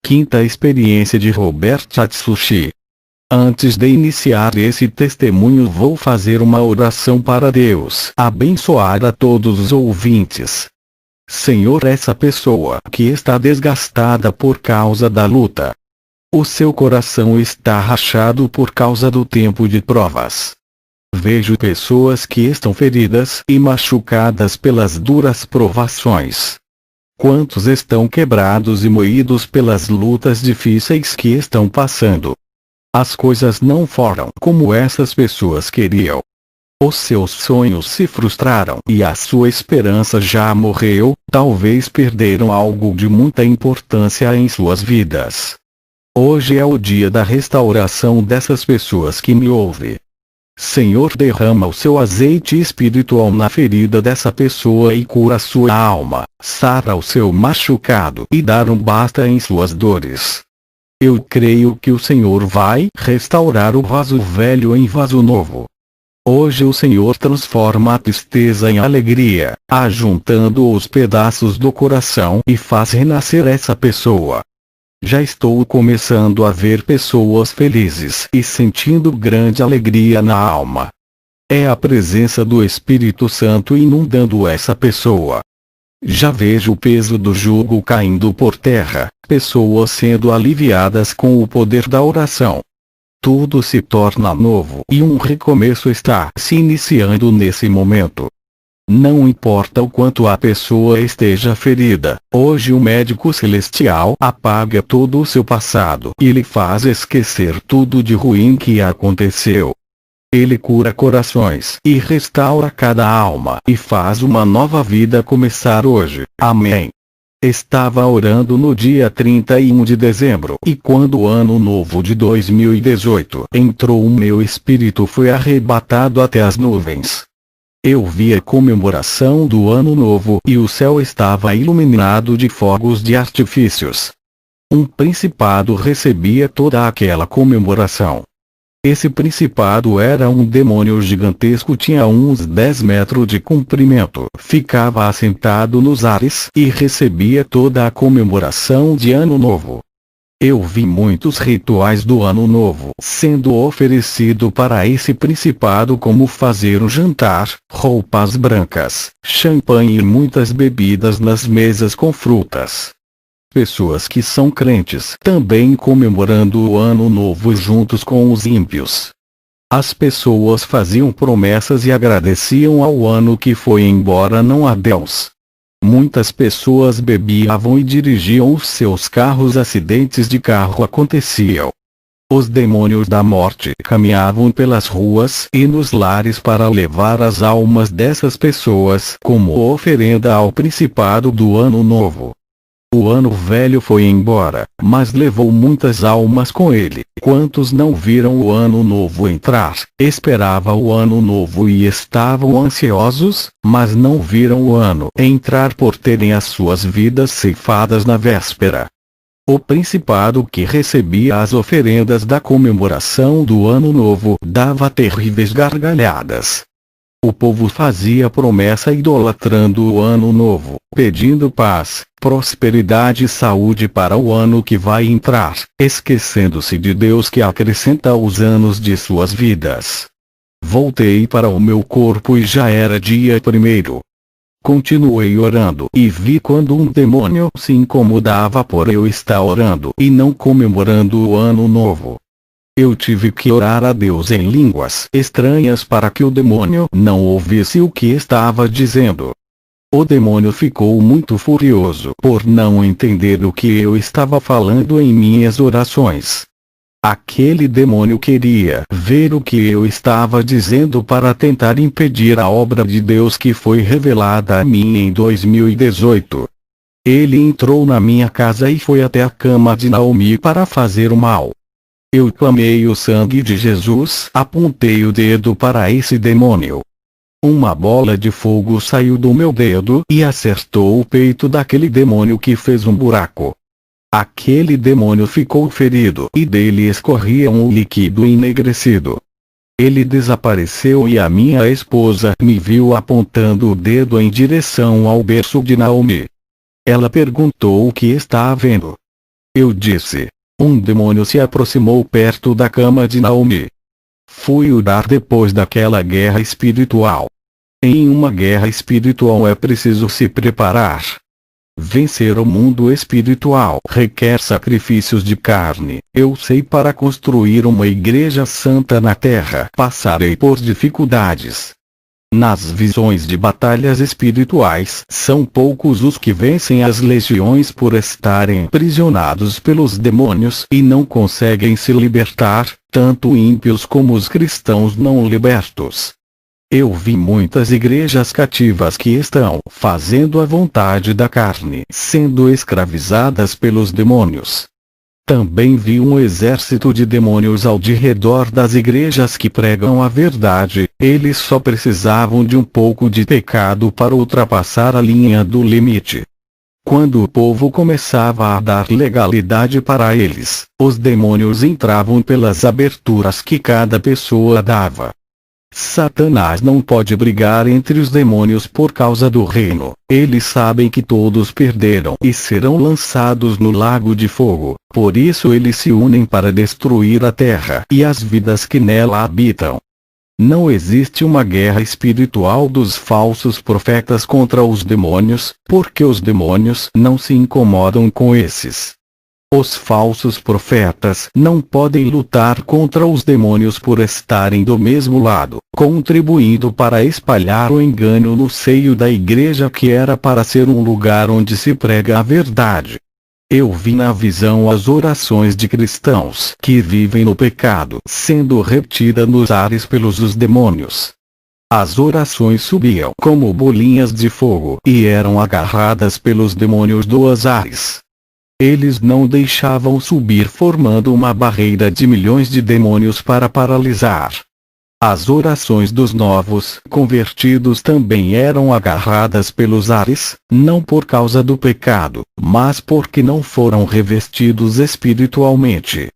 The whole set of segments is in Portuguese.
Quinta experiência de Robert Atsushi. Antes de iniciar esse testemunho, vou fazer uma oração para Deus abençoar a todos os ouvintes. Senhor, essa pessoa que está desgastada por causa da luta. O seu coração está rachado por causa do tempo de provas. Vejo pessoas que estão feridas e machucadas pelas duras provações. Quantos estão quebrados e moídos pelas lutas difíceis que estão passando? As coisas não foram como essas pessoas queriam. Os seus sonhos se frustraram e a sua esperança já morreu, talvez perderam algo de muita importância em suas vidas. Hoje é o dia da restauração dessas pessoas que me ouvem. Senhor, derrama o seu azeite espiritual na ferida dessa pessoa e cura sua alma, sara o seu machucado e dar um basta em suas dores. Eu creio que o Senhor vai restaurar o vaso velho em vaso novo. Hoje o Senhor transforma a tristeza em alegria, ajuntando os pedaços do coração e faz renascer essa pessoa. Já estou começando a ver pessoas felizes e sentindo grande alegria na alma. É a presença do Espírito Santo inundando essa pessoa. Já vejo o peso do jugo caindo por terra, pessoas sendo aliviadas com o poder da oração. Tudo se torna novo e um recomeço está se iniciando nesse momento. Não importa o quanto a pessoa esteja ferida, hoje o médico celestial apaga todo o seu passado e lhe faz esquecer tudo de ruim que aconteceu. Ele cura corações e restaura cada alma e faz uma nova vida começar hoje. Amém. Estava orando no dia 31 de dezembro e quando o ano novo de 2018 entrou, o meu espírito foi arrebatado até as nuvens. Eu vi a comemoração do Ano Novo e o céu estava iluminado de fogos de artifícios. Um principado recebia toda aquela comemoração. Esse principado era um demônio gigantesco, tinha uns 10 metros de comprimento, ficava assentado nos ares e recebia toda a comemoração de Ano Novo. Eu vi muitos rituais do Ano Novo sendo oferecido para esse principado, como fazer um jantar, roupas brancas, champanhe e muitas bebidas nas mesas com frutas. Pessoas que são crentes também comemorando o Ano Novo juntos com os ímpios. As pessoas faziam promessas e agradeciam ao ano que foi embora, não a Deus. Muitas pessoas bebiam e dirigiam os seus carros, acidentes de carro aconteciam. Os demônios da morte caminhavam pelas ruas e nos lares para levar as almas dessas pessoas como oferenda ao principado do Ano Novo. O ano velho foi embora, mas levou muitas almas com ele. Quantos não viram o Ano Novo entrar, esperavam o Ano Novo e estavam ansiosos, mas não viram o ano entrar por terem as suas vidas ceifadas na véspera. O principado que recebia as oferendas da comemoração do Ano Novo dava terríveis gargalhadas. O povo fazia promessa idolatrando o Ano Novo, pedindo paz, prosperidade e saúde para o ano que vai entrar, esquecendo-se de Deus que acrescenta os anos de suas vidas. Voltei para o meu corpo e já era dia 1º. Continuei orando e vi quando um demônio se incomodava por eu estar orando e não comemorando o Ano Novo. Eu tive que orar a Deus em línguas estranhas para que o demônio não ouvisse o que estava dizendo. O demônio ficou muito furioso por não entender o que eu estava falando em minhas orações. Aquele demônio queria ver o que eu estava dizendo para tentar impedir a obra de Deus que foi revelada a mim em 2018. Ele entrou na minha casa e foi até a cama de Naomi para fazer o mal. Eu clamei o sangue de Jesus, apontei o dedo para esse demônio. Uma bola de fogo saiu do meu dedo e acertou o peito daquele demônio, que fez um buraco. Aquele demônio ficou ferido e dele escorria um líquido enegrecido. Ele desapareceu e a minha esposa me viu apontando o dedo em direção ao berço de Naomi. Ela perguntou o que está havendo. Eu disse. Um demônio se aproximou perto da cama de Naomi. Fui orar depois daquela guerra espiritual. Em uma guerra espiritual é preciso se preparar. Vencer o mundo espiritual requer sacrifícios de carne. Eu sei, para construir uma igreja santa na terra passarei por dificuldades. Nas visões de batalhas espirituais, são poucos os que vencem as legiões por estarem aprisionados pelos demônios e não conseguem se libertar, tanto ímpios como os cristãos não libertos. Eu vi muitas igrejas cativas que estão fazendo a vontade da carne, sendo escravizadas pelos demônios. Também vi um exército de demônios ao redor das igrejas que pregam a verdade. Eles só precisavam de um pouco de pecado para ultrapassar a linha do limite. Quando o povo começava a dar legalidade para eles, os demônios entravam pelas aberturas que cada pessoa dava. Satanás não pode brigar entre os demônios por causa do reino. Eles sabem que todos perderam e serão lançados no lago de fogo. Por isso eles se unem para destruir a terra e as vidas que nela habitam. Não existe uma guerra espiritual dos falsos profetas contra os demônios, porque os demônios não se incomodam com esses. Os falsos profetas não podem lutar contra os demônios por estarem do mesmo lado, contribuindo para espalhar o engano no seio da igreja que era para ser um lugar onde se prega a verdade. Eu vi na visão as orações de cristãos que vivem no pecado sendo retida nos ares pelos os demônios. As orações subiam como bolinhas de fogo e eram agarradas pelos demônios dos ares. Eles não deixavam subir, formando uma barreira de milhões de demônios para paralisar. As orações dos novos convertidos também eram agarradas pelos ares, não por causa do pecado, mas porque não foram revestidos espiritualmente.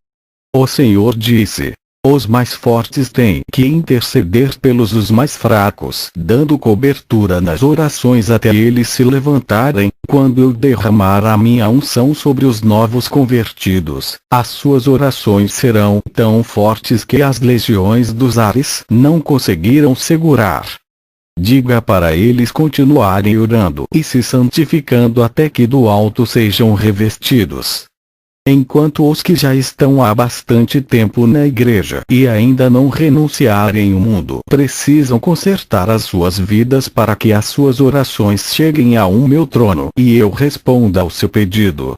O Senhor disse: os mais fortes têm que interceder pelos os mais fracos, dando cobertura nas orações até eles se levantarem. Quando eu derramar a minha unção sobre os novos convertidos, as suas orações serão tão fortes que as legiões dos ares não conseguiram segurar. Diga para eles continuarem orando e se santificando até que do alto sejam revestidos. Enquanto os que já estão há bastante tempo na igreja e ainda não renunciarem ao mundo precisam consertar as suas vidas para que as suas orações cheguem ao meu trono e eu responda ao seu pedido.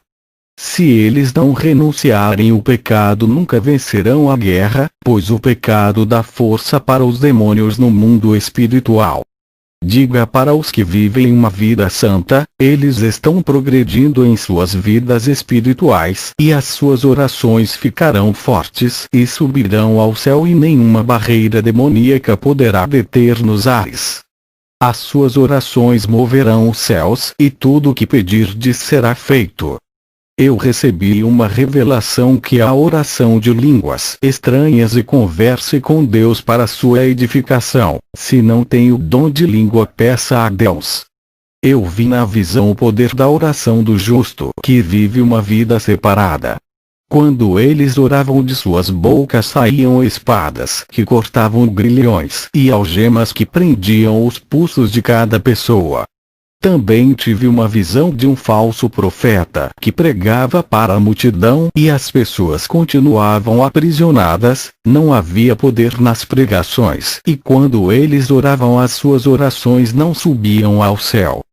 Se eles não renunciarem, o pecado nunca vencerão a guerra, pois o pecado dá força para os demônios no mundo espiritual. Diga para os que vivem uma vida santa, eles estão progredindo em suas vidas espirituais e as suas orações ficarão fortes e subirão ao céu e nenhuma barreira demoníaca poderá deter nos ares. As suas orações moverão os céus e tudo o que pedirdes será feito. Eu recebi uma revelação que a oração de línguas estranhas e converse com Deus para sua edificação. Se não tem o dom de língua, peça a Deus. Eu vi na visão o poder da oração do justo que vive uma vida separada. Quando eles oravam, de suas bocas saíam espadas que cortavam grilhões e algemas que prendiam os pulsos de cada pessoa. Também tive uma visão de um falso profeta que pregava para a multidão e as pessoas continuavam aprisionadas, não havia poder nas pregações e quando eles oravam as suas orações não subiam ao céu.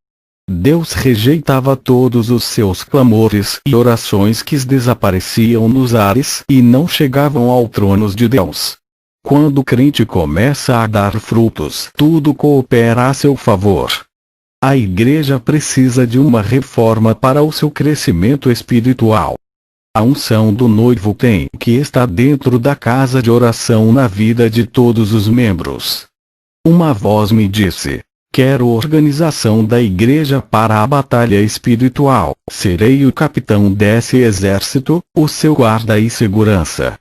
Deus rejeitava todos os seus clamores e orações que desapareciam nos ares e não chegavam ao trono de Deus. Quando o crente começa a dar frutos, tudo coopera a seu favor. A igreja precisa de uma reforma para o seu crescimento espiritual. A unção do noivo tem que estar dentro da casa de oração na vida de todos os membros. Uma voz me disse: quero organização da igreja para a batalha espiritual. Serei o capitão desse exército, o seu guarda e segurança.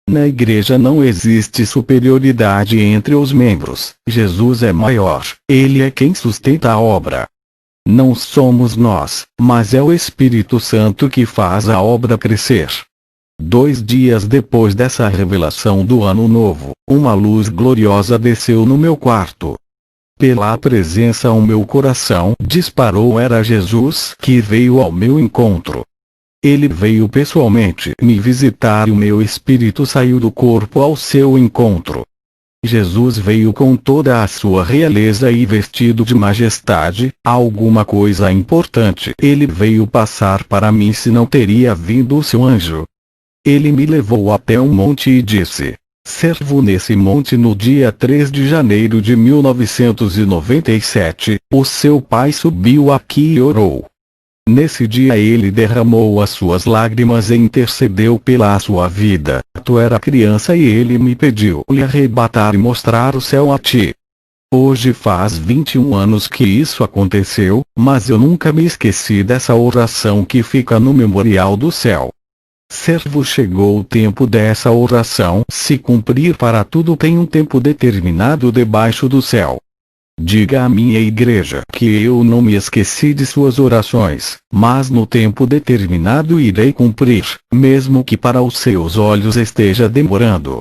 Na igreja não existe superioridade entre os membros. Jesus é maior, ele é quem sustenta a obra. Não somos nós, mas é o Espírito Santo que faz a obra crescer. 2 dias depois dessa revelação do Ano Novo, uma luz gloriosa desceu no meu quarto. Pela presença o meu coração disparou. Era Jesus que veio ao meu encontro. Ele veio pessoalmente me visitar e o meu espírito saiu do corpo ao seu encontro. Jesus veio com toda a sua realeza e vestido de majestade. Alguma coisa importante ele veio passar para mim, se não teria vindo o seu anjo. Ele me levou até um monte e disse: servo nesse monte no dia 3 de janeiro de 1997, o seu pai subiu aqui e orou. Nesse dia ele derramou as suas lágrimas e intercedeu pela sua vida. Tu era criança e ele me pediu lhe arrebatar e mostrar o céu a ti. Hoje faz 21 anos que isso aconteceu, mas eu nunca me esqueci dessa oração que fica no memorial do céu. Servo, chegou o tempo dessa oração se cumprir. Para tudo tem um tempo determinado debaixo do céu. Diga à minha igreja que eu não me esqueci de suas orações, mas no tempo determinado irei cumprir, mesmo que para os seus olhos esteja demorando.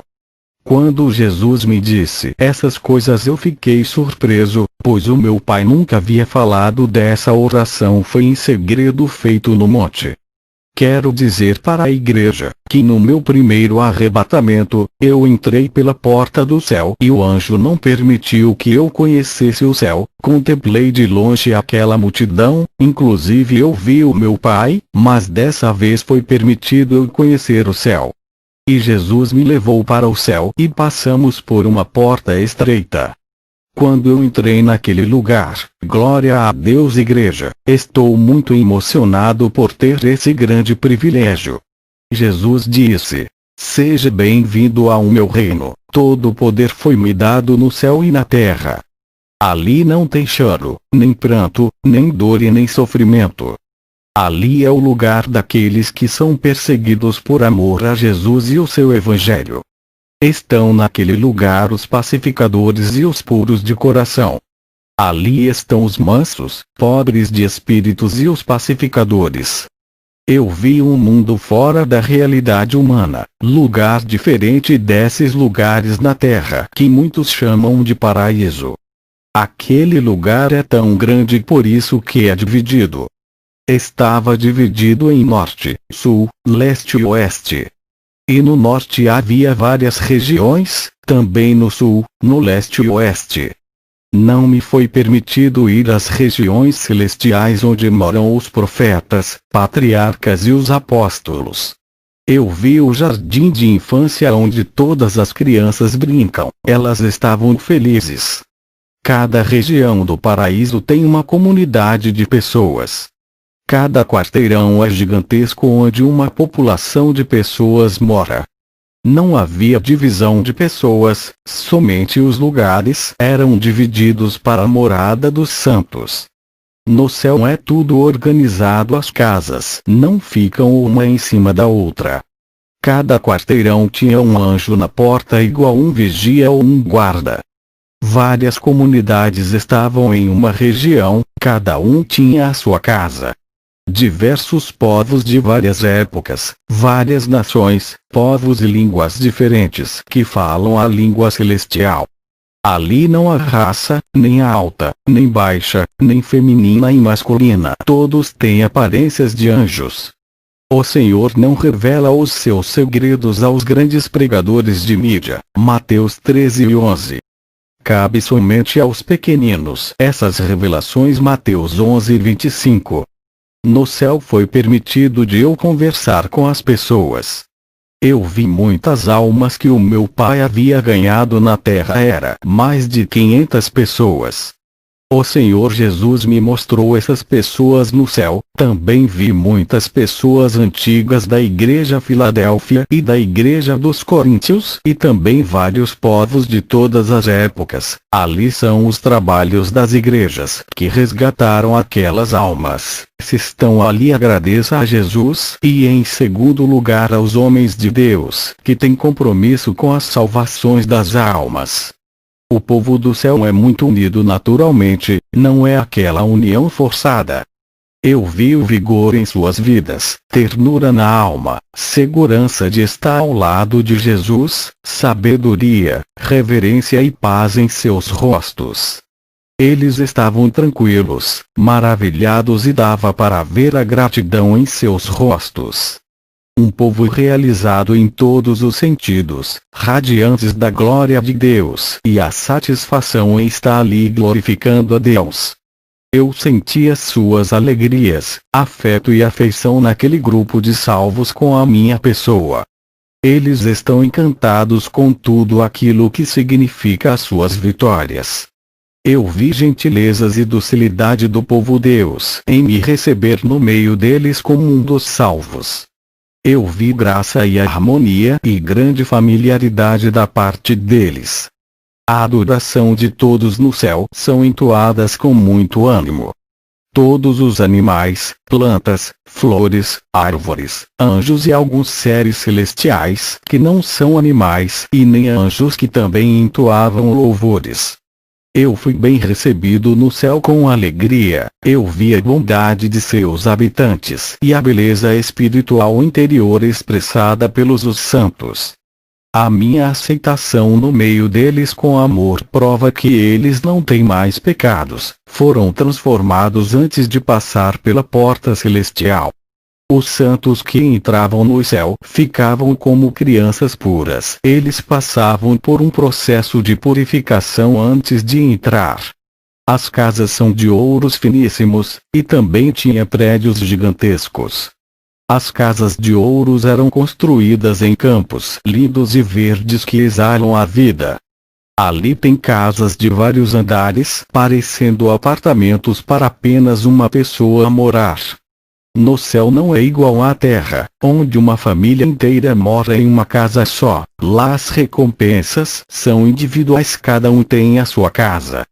Quando Jesus me disse essas coisas eu fiquei surpreso, pois o meu pai nunca havia falado dessa oração. Foi em segredo, feito no monte. Quero dizer para a igreja que no meu primeiro arrebatamento, eu entrei pela porta do céu e o anjo não permitiu que eu conhecesse o céu. Contemplei de longe aquela multidão, inclusive eu vi o meu pai, mas dessa vez foi permitido eu conhecer o céu. E Jesus me levou para o céu e passamos por uma porta estreita. Quando eu entrei naquele lugar, glória a Deus, igreja, estou muito emocionado por ter esse grande privilégio. Jesus disse: seja bem-vindo ao meu reino, todo o poder foi me dado no céu e na terra. Ali não tem choro, nem pranto, nem dor e nem sofrimento. Ali é o lugar daqueles que são perseguidos por amor a Jesus e o seu evangelho. Estão naquele lugar os pacificadores e os puros de coração. Ali estão os mansos, pobres de espíritos e os pacificadores. Eu vi um mundo fora da realidade humana, lugar diferente desses lugares na terra que muitos chamam de paraíso. Aquele lugar é tão grande, por isso que é dividido. Estava dividido em norte, sul, leste e oeste. E no norte havia várias regiões, também no sul, no leste e oeste. Não me foi permitido ir às regiões celestiais onde moram os profetas, patriarcas e os apóstolos. Eu vi o jardim de infância onde todas as crianças brincam. Elas estavam felizes. Cada região do paraíso tem uma comunidade de pessoas. Cada quarteirão é gigantesco onde uma população de pessoas mora. Não havia divisão de pessoas, somente os lugares eram divididos para a morada dos santos. No céu é tudo organizado, as casas não ficam uma em cima da outra. Cada quarteirão tinha um anjo na porta, igual um vigia ou um guarda. Várias comunidades estavam em uma região, cada um tinha a sua casa. Diversos povos de várias épocas, várias nações, povos e línguas diferentes que falam a língua celestial. Ali não há raça, nem alta, nem baixa, nem feminina e masculina. Todos têm aparências de anjos. O Senhor não revela os seus segredos aos grandes pregadores de mídia. Mateus 13:11. Cabe somente aos pequeninos essas revelações. Mateus 11:25. No céu foi permitido de eu conversar com as pessoas. Eu vi muitas almas que o meu pai havia ganhado na terra. Era mais de 500 pessoas. O Senhor Jesus me mostrou essas pessoas no céu. Também vi muitas pessoas antigas da igreja Filadélfia e da igreja dos Coríntios, e também vários povos de todas as épocas. Ali são os trabalhos das igrejas que resgataram aquelas almas. Se estão ali, agradeça a Jesus, e em segundo lugar aos homens de Deus que têm compromisso com as salvações das almas. O povo do céu é muito unido naturalmente, não é aquela união forçada. Eu vi o vigor em suas vidas, ternura na alma, segurança de estar ao lado de Jesus, sabedoria, reverência e paz em seus rostos. Eles estavam tranquilos, maravilhados e dava para ver a gratidão em seus rostos. Um povo realizado em todos os sentidos, radiantes da glória de Deus e a satisfação em estar ali glorificando a Deus. Eu sentia suas alegrias, afeto e afeição naquele grupo de salvos com a minha pessoa. Eles estão encantados com tudo aquilo que significa as suas vitórias. Eu vi gentilezas e docilidade do povo Deus em me receber no meio deles como um dos salvos. Eu vi graça e harmonia e grande familiaridade da parte deles. A adoração de todos no céu são entoadas com muito ânimo. Todos os animais, plantas, flores, árvores, anjos e alguns seres celestiais que não são animais e nem anjos que também entoavam louvores. Eu fui bem recebido no céu com alegria, eu vi a bondade de seus habitantes e a beleza espiritual interior expressada pelos os santos. A minha aceitação no meio deles com amor prova que eles não têm mais pecados, foram transformados antes de passar pela porta celestial. Os santos que entravam no céu ficavam como crianças puras. Eles passavam por um processo de purificação antes de entrar. As casas são de ouros finíssimos, e também tinha prédios gigantescos. As casas de ouros eram construídas em campos lindos e verdes que exalam a vida. Ali tem casas de vários andares, parecendo apartamentos para apenas uma pessoa morar. No céu não é igual à terra, onde uma família inteira mora em uma casa só. Lá as recompensas são individuais, cada um tem a sua casa.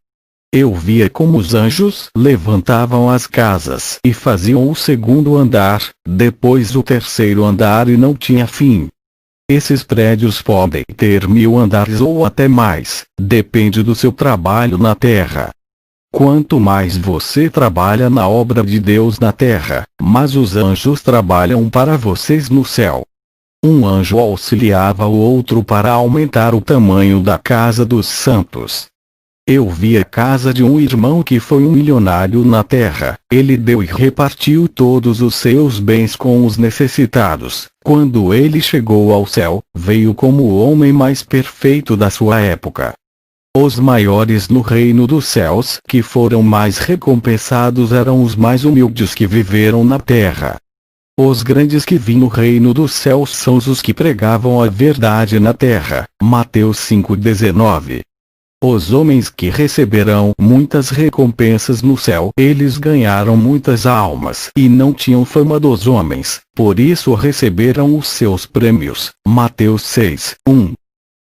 Eu via como os anjos levantavam as casas e faziam o segundo andar, depois o terceiro andar e não tinha fim. Esses prédios podem ter 1000 andares ou até mais, depende do seu trabalho na terra. Quanto mais você trabalha na obra de Deus na terra, mais os anjos trabalham para vocês no céu. Um anjo auxiliava o outro para aumentar o tamanho da casa dos santos. Eu vi a casa de um irmão que foi um milionário na terra. Ele deu e repartiu todos os seus bens com os necessitados. Quando ele chegou ao céu, veio como o homem mais perfeito da sua época. Os maiores no reino dos céus que foram mais recompensados eram os mais humildes que viveram na terra. Os grandes que vi no reino dos céus são os que pregavam a verdade na terra. Mateus 5:19. Os homens que receberão muitas recompensas no céu, eles ganharam muitas almas e não tinham fama dos homens, por isso receberam os seus prêmios. Mateus 6:1.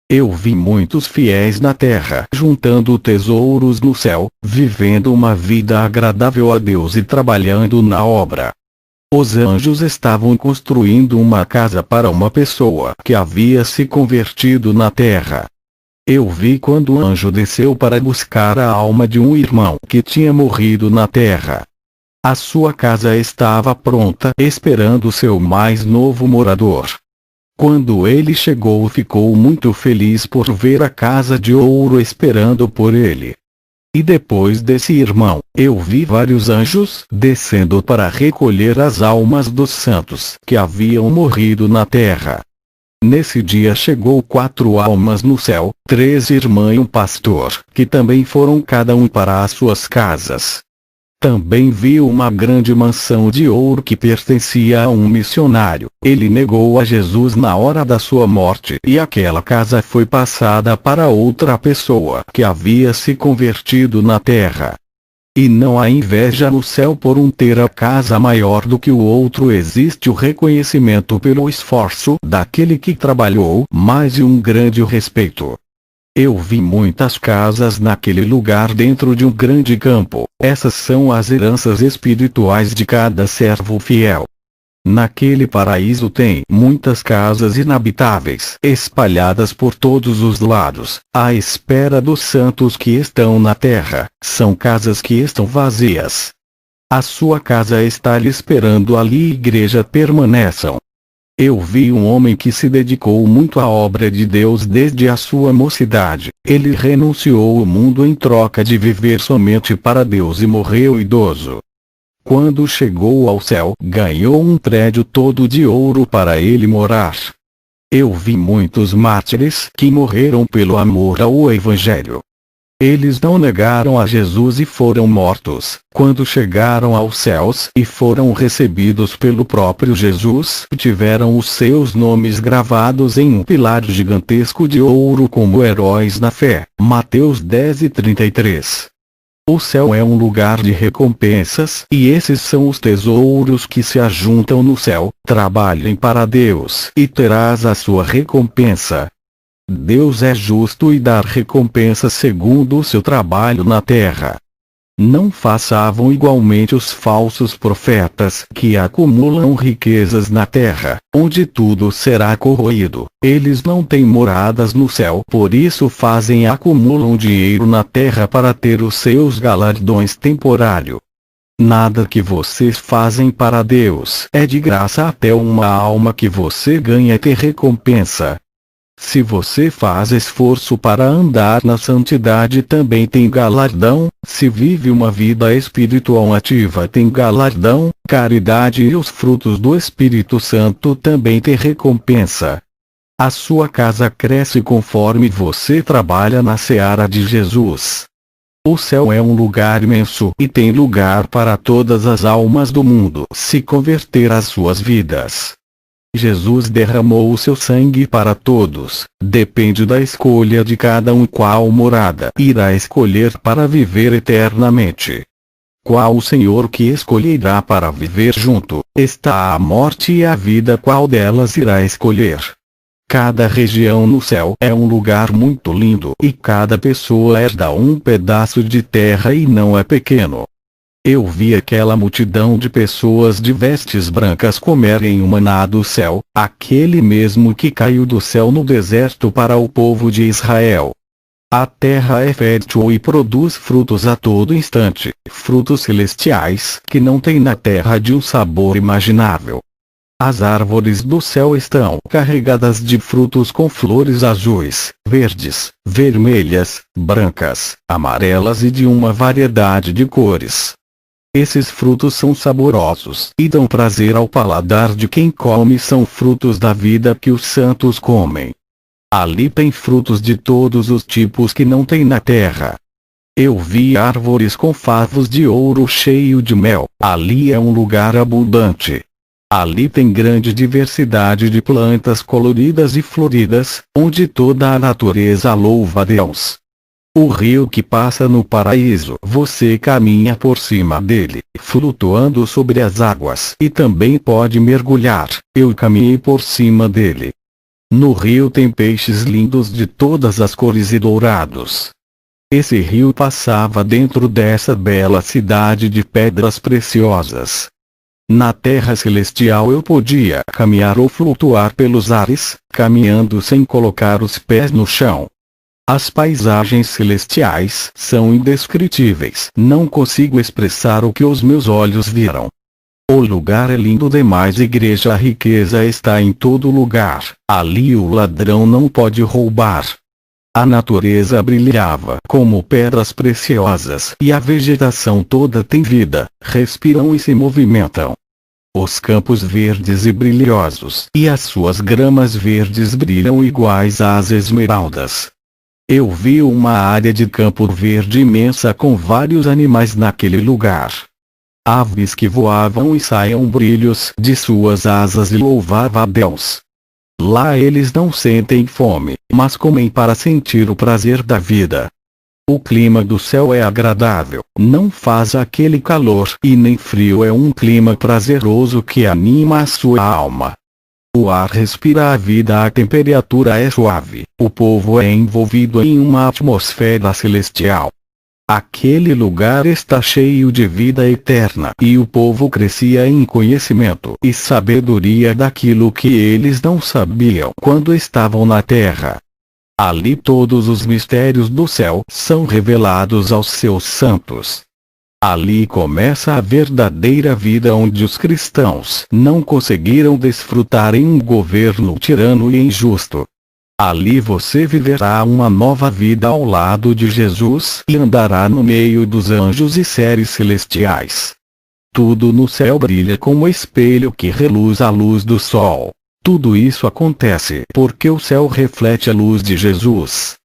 Eu vi muitos fiéis na terra juntando tesouros no céu, vivendo uma vida agradável a Deus e trabalhando na obra. Os anjos estavam construindo uma casa para uma pessoa que havia se convertido na terra. Eu vi quando o anjo desceu para buscar a alma de um irmão que tinha morrido na terra. A sua casa estava pronta, esperando seu mais novo morador. Quando ele chegou, ficou muito feliz por ver a casa de ouro esperando por ele. E depois desse irmão, eu vi vários anjos descendo para recolher as almas dos santos que haviam morrido na terra. Nesse dia chegou 4 almas no céu, 3 irmãs e um pastor, que também foram cada um para as suas casas. Também vi uma grande mansão de ouro que pertencia a um missionário. Ele negou a Jesus na hora da sua morte e aquela casa foi passada para outra pessoa que havia se convertido na terra. E não há inveja no céu por um ter a casa maior do que o outro, existe o reconhecimento pelo esforço daquele que trabalhou mais e um grande respeito. Eu vi muitas casas naquele lugar dentro de um grande campo. Essas são as heranças espirituais de cada servo fiel. Naquele paraíso tem muitas casas inabitáveis espalhadas por todos os lados, à espera dos santos que estão na terra. São casas que estão vazias. A sua casa está lhe esperando ali e igreja permaneçam. Eu vi um homem que se dedicou muito à obra de Deus desde a sua mocidade. Ele renunciou ao mundo em troca de viver somente para Deus e morreu idoso. Quando chegou ao céu, ganhou um prédio todo de ouro para ele morar. Eu vi muitos mártires que morreram pelo amor ao Evangelho. Eles não negaram a Jesus e foram mortos. Quando chegaram aos céus e foram recebidos pelo próprio Jesus, tiveram os seus nomes gravados em um pilar gigantesco de ouro como heróis na fé. Mateus 10:33. O céu é um lugar de recompensas, e esses são os tesouros que se ajuntam no céu. Trabalhem para Deus, e terás a sua recompensa. Deus é justo e dá recompensa segundo o seu trabalho na terra. Não façavam igualmente os falsos profetas, que acumulam riquezas na terra, onde tudo será corroído. Eles não têm moradas no céu, por isso fazem e acumulam dinheiro na terra para ter os seus galardões temporários. Nada que vocês fazem para Deus é de graça, até uma alma que você ganha ter recompensa. Se você faz esforço para andar na santidade, também tem galardão. Se vive uma vida espiritual ativa, tem galardão. Caridade e os frutos do Espírito Santo também tem recompensa. A sua casa cresce conforme você trabalha na seara de Jesus. O céu é um lugar imenso e tem lugar para todas as almas do mundo se converter às suas vidas. Jesus derramou o seu sangue para todos. Depende da escolha de cada um qual morada irá escolher para viver eternamente. Qual o Senhor que escolherá para viver junto? Está a morte e a vida, qual delas irá escolher? Cada região no céu é um lugar muito lindo, e cada pessoa herda um pedaço de terra e não é pequeno. Eu vi aquela multidão de pessoas de vestes brancas comerem o maná do céu, aquele mesmo que caiu do céu no deserto para o povo de Israel. A terra é fértil e produz frutos a todo instante, frutos celestiais que não tem na terra de um sabor imaginável. As árvores do céu estão carregadas de frutos com flores azuis, verdes, vermelhas, brancas, amarelas e de uma variedade de cores. Esses frutos são saborosos e dão prazer ao paladar de quem come. São frutos da vida que os santos comem. Ali tem frutos de todos os tipos que não tem na terra. Eu vi árvores com favos de ouro cheio de mel. Ali é um lugar abundante. Ali tem grande diversidade de plantas coloridas e floridas, onde toda a natureza louva a Deus. O rio que passa no paraíso, você caminha por cima dele, flutuando sobre as águas, e também pode mergulhar. Eu caminhei por cima dele. No rio tem peixes lindos de todas as cores e dourados. Esse rio passava dentro dessa bela cidade de pedras preciosas. Na terra celestial eu podia caminhar ou flutuar pelos ares, caminhando sem colocar os pés no chão. As paisagens celestiais são indescritíveis. Não consigo expressar o que os meus olhos viram. O lugar é lindo demais. Igreja, a riqueza está em todo lugar. Ali o ladrão não pode roubar. A natureza brilhava como pedras preciosas e a vegetação toda tem vida, respiram e se movimentam. Os campos verdes e brilhosos e as suas gramas verdes brilham iguais às esmeraldas. Eu vi uma área de campo verde imensa com vários animais naquele lugar. Aves que voavam e saíam brilhos de suas asas e louvavam a Deus. Lá eles não sentem fome, mas comem para sentir o prazer da vida. O clima do céu é agradável, não faz aquele calor e nem frio, é um clima prazeroso que anima a sua alma. O ar respira a vida, a temperatura é suave, o povo é envolvido em uma atmosfera celestial. Aquele lugar está cheio de vida eterna e o povo crescia em conhecimento e sabedoria daquilo que eles não sabiam quando estavam na terra. Ali todos os mistérios do céu são revelados aos seus santos. Ali começa a verdadeira vida onde os cristãos não conseguiram desfrutar em um governo tirano e injusto. Ali você viverá uma nova vida ao lado de Jesus e andará no meio dos anjos e seres celestiais. Tudo no céu brilha como um espelho que reluz à luz do sol. Tudo isso acontece porque o céu reflete a luz de Jesus.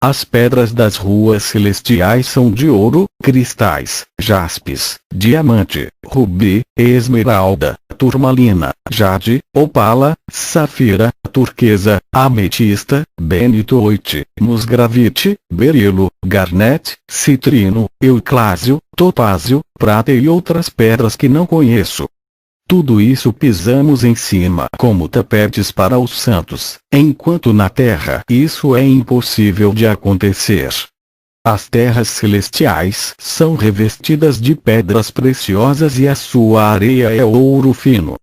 As pedras das ruas celestiais são de ouro, cristais, jaspes, diamante, rubi, esmeralda, turmalina, jade, opala, safira, turquesa, ametista, benitoite, musgravite, berilo, garnet, citrino, euclásio, topázio, prata e outras pedras que não conheço. Tudo isso pisamos em cima como tapetes para os santos, enquanto na terra isso é impossível de acontecer. As terras celestiais são revestidas de pedras preciosas e a sua areia é ouro fino.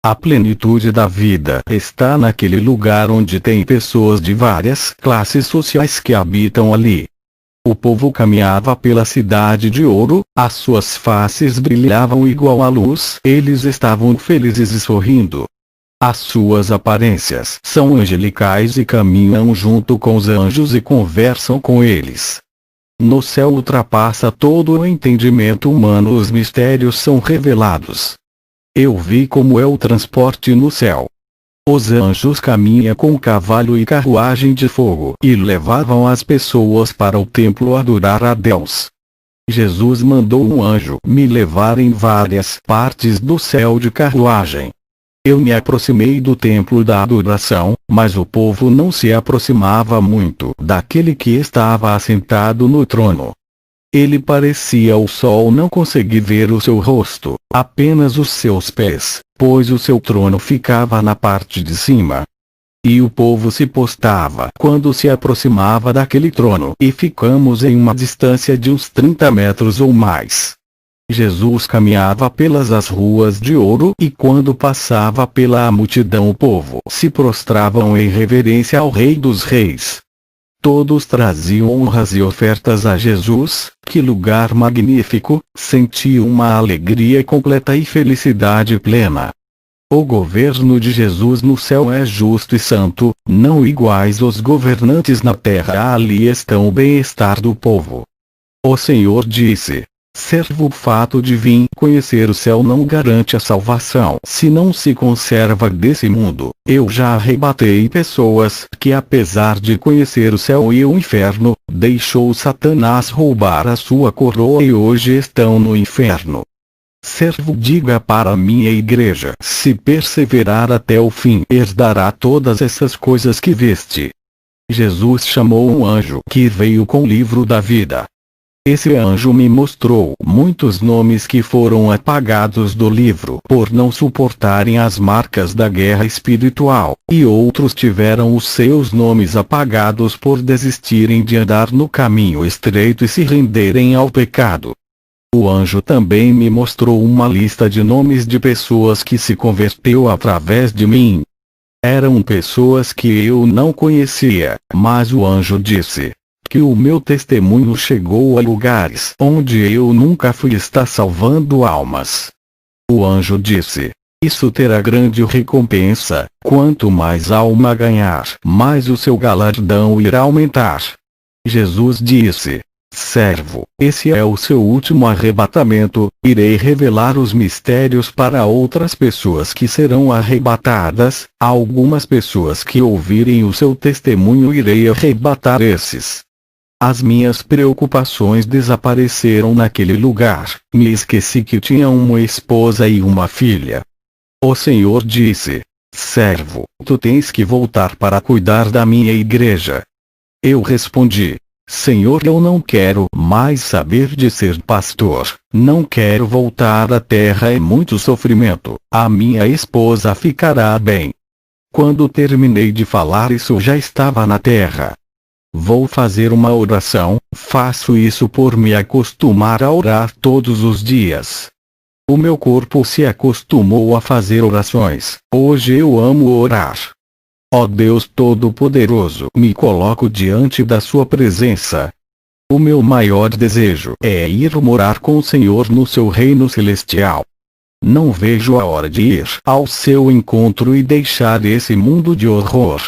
A plenitude da vida está naquele lugar onde tem pessoas de várias classes sociais que habitam ali. O povo caminhava pela cidade de ouro, as suas faces brilhavam igual à luz, eles estavam felizes e sorrindo. As suas aparências são angelicais e caminham junto com os anjos e conversam com eles. No céu ultrapassa todo o entendimento humano, os mistérios são revelados. Eu vi como é o transporte no céu. Os anjos caminham com cavalo e carruagem de fogo e levavam as pessoas para o templo adorar a Deus. Jesus mandou um anjo me levar em várias partes do céu de carruagem. Eu me aproximei do templo da adoração, mas o povo não se aproximava muito daquele que estava assentado no trono. Ele parecia o sol, não consegui ver o seu rosto, apenas os seus pés, pois o seu trono ficava na parte de cima. E o povo se postava quando se aproximava daquele trono e ficamos em uma distância de uns 30 metros ou mais. Jesus caminhava pelas as ruas de ouro e quando passava pela multidão o povo se prostravam em reverência ao Rei dos Reis. Todos traziam honras e ofertas a Jesus. Que lugar magnífico! Senti uma alegria completa e felicidade plena. O governo de Jesus no céu é justo e santo, não iguais os governantes na terra. Ali estão o bem-estar do povo. O Senhor disse: servo, o fato de vir conhecer o céu não garante a salvação se não se conserva desse mundo. Eu já arrebatei pessoas que, apesar de conhecer o céu e o inferno, deixou Satanás roubar a sua coroa e hoje estão no inferno. Servo, diga para minha igreja: se perseverar até o fim, herdará todas essas coisas que veste. Jesus chamou um anjo que veio com o livro da vida. Esse anjo me mostrou muitos nomes que foram apagados do livro por não suportarem as marcas da guerra espiritual, e outros tiveram os seus nomes apagados por desistirem de andar no caminho estreito e se renderem ao pecado. O anjo também me mostrou uma lista de nomes de pessoas que se converteu através de mim. Eram pessoas que eu não conhecia, mas o anjo disse que o meu testemunho chegou a lugares onde eu nunca fui e está salvando almas. O anjo disse: isso terá grande recompensa, quanto mais alma ganhar, mais o seu galardão irá aumentar. Jesus disse: servo, esse é o seu último arrebatamento, irei revelar os mistérios para outras pessoas que serão arrebatadas, algumas pessoas que ouvirem o seu testemunho irei arrebatar esses. As minhas preocupações desapareceram naquele lugar, me esqueci que tinha uma esposa e uma filha. O Senhor disse: servo, tu tens que voltar para cuidar da minha igreja. Eu respondi: Senhor, eu não quero mais saber de ser pastor, não quero voltar à terra, é muito sofrimento, a minha esposa ficará bem. Quando terminei de falar isso, já estava na terra. Vou fazer uma oração, Faço isso por me acostumar a orar todos os dias. O meu corpo se acostumou a fazer orações. Hoje eu amo orar. Ó Deus Todo-Poderoso, me coloco diante da sua presença. O meu maior desejo é ir morar com o Senhor no seu reino celestial. Não vejo a hora de ir ao seu encontro e deixar esse mundo de horror.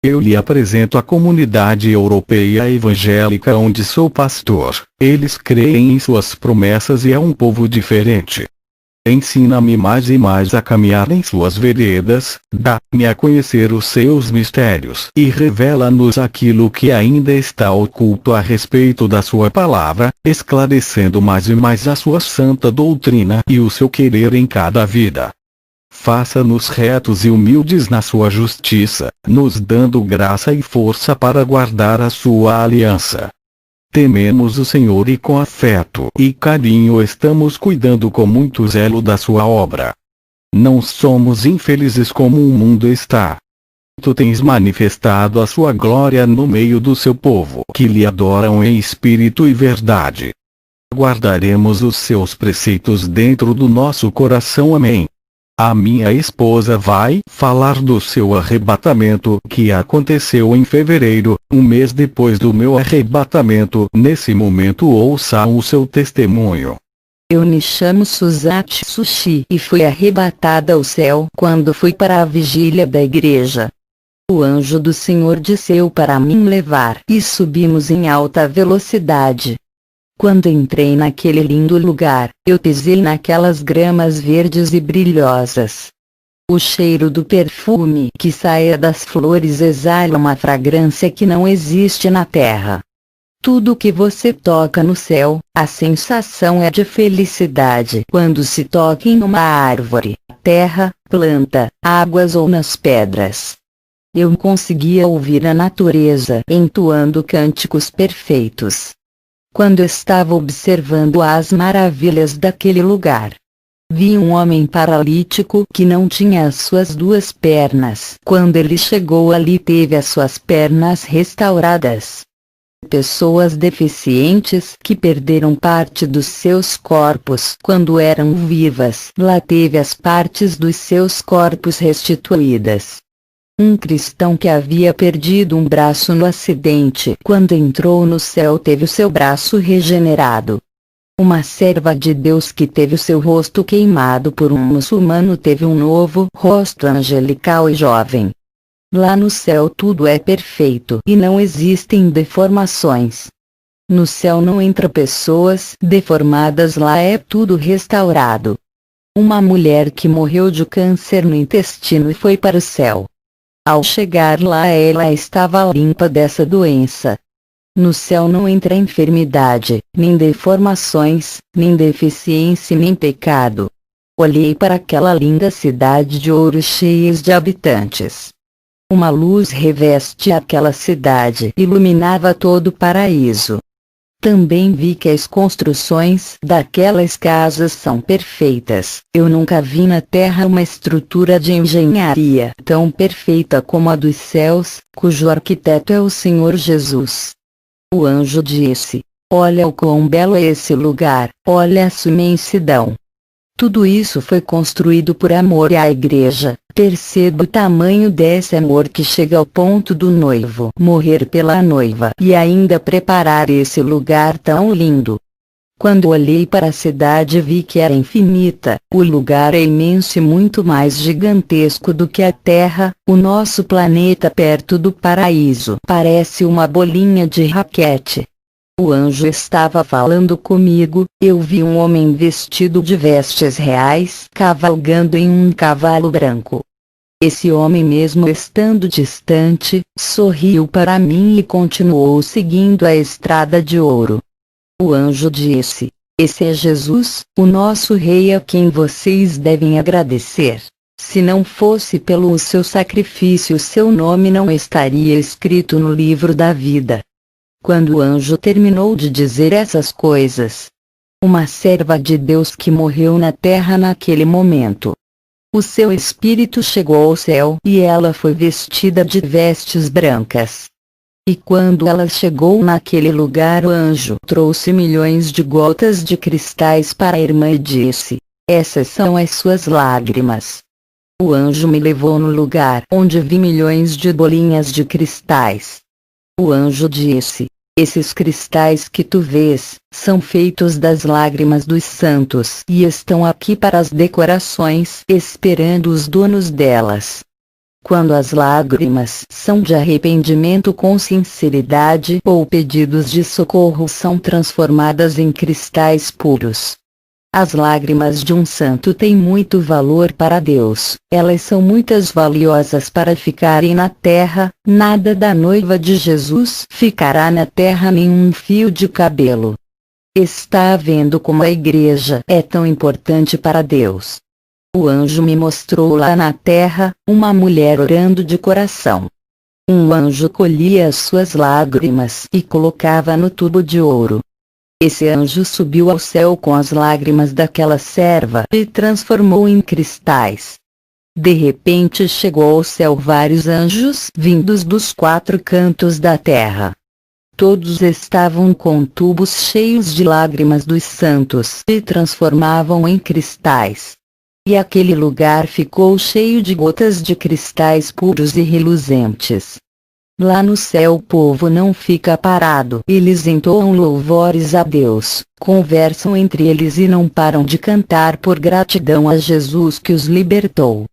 Eu lhe apresento a comunidade europeia evangélica onde sou pastor. Eles creem em suas promessas e é um povo diferente. Ensina-me mais e mais a caminhar em suas veredas, dá-me a conhecer os seus mistérios e revela-nos aquilo que ainda está oculto a respeito da sua palavra, esclarecendo mais e mais a sua santa doutrina e o seu querer em cada vida. Faça-nos retos e humildes na sua justiça, nos dando graça e força para guardar a sua aliança. Tememos o Senhor e com afeto e carinho estamos cuidando com muito zelo da sua obra. Não somos infelizes como o mundo está. Tu tens manifestado a sua glória no meio do seu povo que lhe adoram em espírito e verdade. Guardaremos os seus preceitos dentro do nosso coração. Amém. A minha esposa vai falar do seu arrebatamento que aconteceu em fevereiro, um mês depois do meu arrebatamento. Nesse momento ouça o seu testemunho. Eu me chamo Suzate Sushi e fui arrebatada ao céu quando fui para a vigília da igreja. O anjo do Senhor desceu para me levar e subimos em alta velocidade. Quando entrei naquele lindo lugar, eu pisei naquelas gramas verdes e brilhosas. O cheiro do perfume que saía das flores exala uma fragrância que não existe na terra. Tudo que você toca no céu, a sensação é de felicidade quando se toca em uma árvore, terra, planta, águas ou nas pedras. Eu conseguia ouvir a natureza entoando cânticos perfeitos. Quando estava observando as maravilhas daquele lugar, vi um homem paralítico que não tinha as suas duas pernas. Quando ele chegou ali, teve as suas pernas restauradas. Pessoas deficientes que perderam parte dos seus corpos quando eram vivas, lá teve as partes dos seus corpos restituídas. Um cristão que havia perdido um braço no acidente, quando entrou no céu, teve o seu braço regenerado. Uma serva de Deus que teve o seu rosto queimado por um muçulmano teve um novo rosto angelical e jovem. Lá no céu tudo é perfeito e não existem deformações. No céu não entra pessoas deformadas, lá é tudo restaurado. Uma mulher que morreu de câncer no intestino e foi para o céu. Ao chegar lá, ela estava limpa dessa doença. No céu não entra enfermidade, nem deformações, nem deficiência, nem pecado. Olhei para aquela linda cidade de ouro cheia de habitantes. Uma luz reveste aquela cidade, iluminava todo o paraíso. Também vi que as construções daquelas casas são perfeitas. Eu nunca vi na terra uma estrutura de engenharia tão perfeita como a dos céus, cujo arquiteto é o Senhor Jesus. O anjo disse: olha o quão belo é esse lugar, olha a sua imensidão. Tudo isso foi construído por amor à igreja. Perceba o tamanho desse amor que chega ao ponto do noivo morrer pela noiva e ainda preparar esse lugar tão lindo. Quando olhei para a cidade, vi que era infinita. O lugar é imenso e muito mais gigantesco do que a Terra, o nosso planeta perto do paraíso. Parece uma bolinha de raquete. O anjo estava falando comigo. Eu vi um homem vestido de vestes reais cavalgando em um cavalo branco. Esse homem, mesmo estando distante, sorriu para mim e continuou seguindo a estrada de ouro. O anjo disse: esse é Jesus, o nosso rei, a quem vocês devem agradecer. Se não fosse pelo seu sacrifício, seu nome não estaria escrito no livro da vida. Quando o anjo terminou de dizer essas coisas, uma serva de Deus que morreu na terra naquele momento, o seu espírito chegou ao céu e ela foi vestida de vestes brancas. E quando ela chegou naquele lugar, o anjo trouxe milhões de gotas de cristais para a irmã e disse: essas são as suas lágrimas. O anjo me levou no lugar onde vi milhões de bolinhas de cristais. O anjo disse: esses cristais que tu vês, são feitos das lágrimas dos santos e estão aqui para as decorações, esperando os donos delas. Quando as lágrimas são de arrependimento com sinceridade ou pedidos de socorro, são transformadas em cristais puros. As lágrimas de um santo têm muito valor para Deus, elas são muitas valiosas para ficarem na terra, nada da noiva de Jesus ficará na terra, nenhum fio de cabelo. Está vendo como a igreja é tão importante para Deus? O anjo me mostrou lá na terra, uma mulher orando de coração. Um anjo colhia as suas lágrimas e colocava no tubo de ouro. Esse anjo subiu ao céu com as lágrimas daquela serva e transformou em cristais. De repente chegou ao céu vários anjos vindos dos 4 cantos da terra. Todos estavam com tubos cheios de lágrimas dos santos e transformavam em cristais. E aquele lugar ficou cheio de gotas de cristais puros e reluzentes. Lá no céu o povo não fica parado, eles entoam louvores a Deus, conversam entre eles e não param de cantar por gratidão a Jesus que os libertou.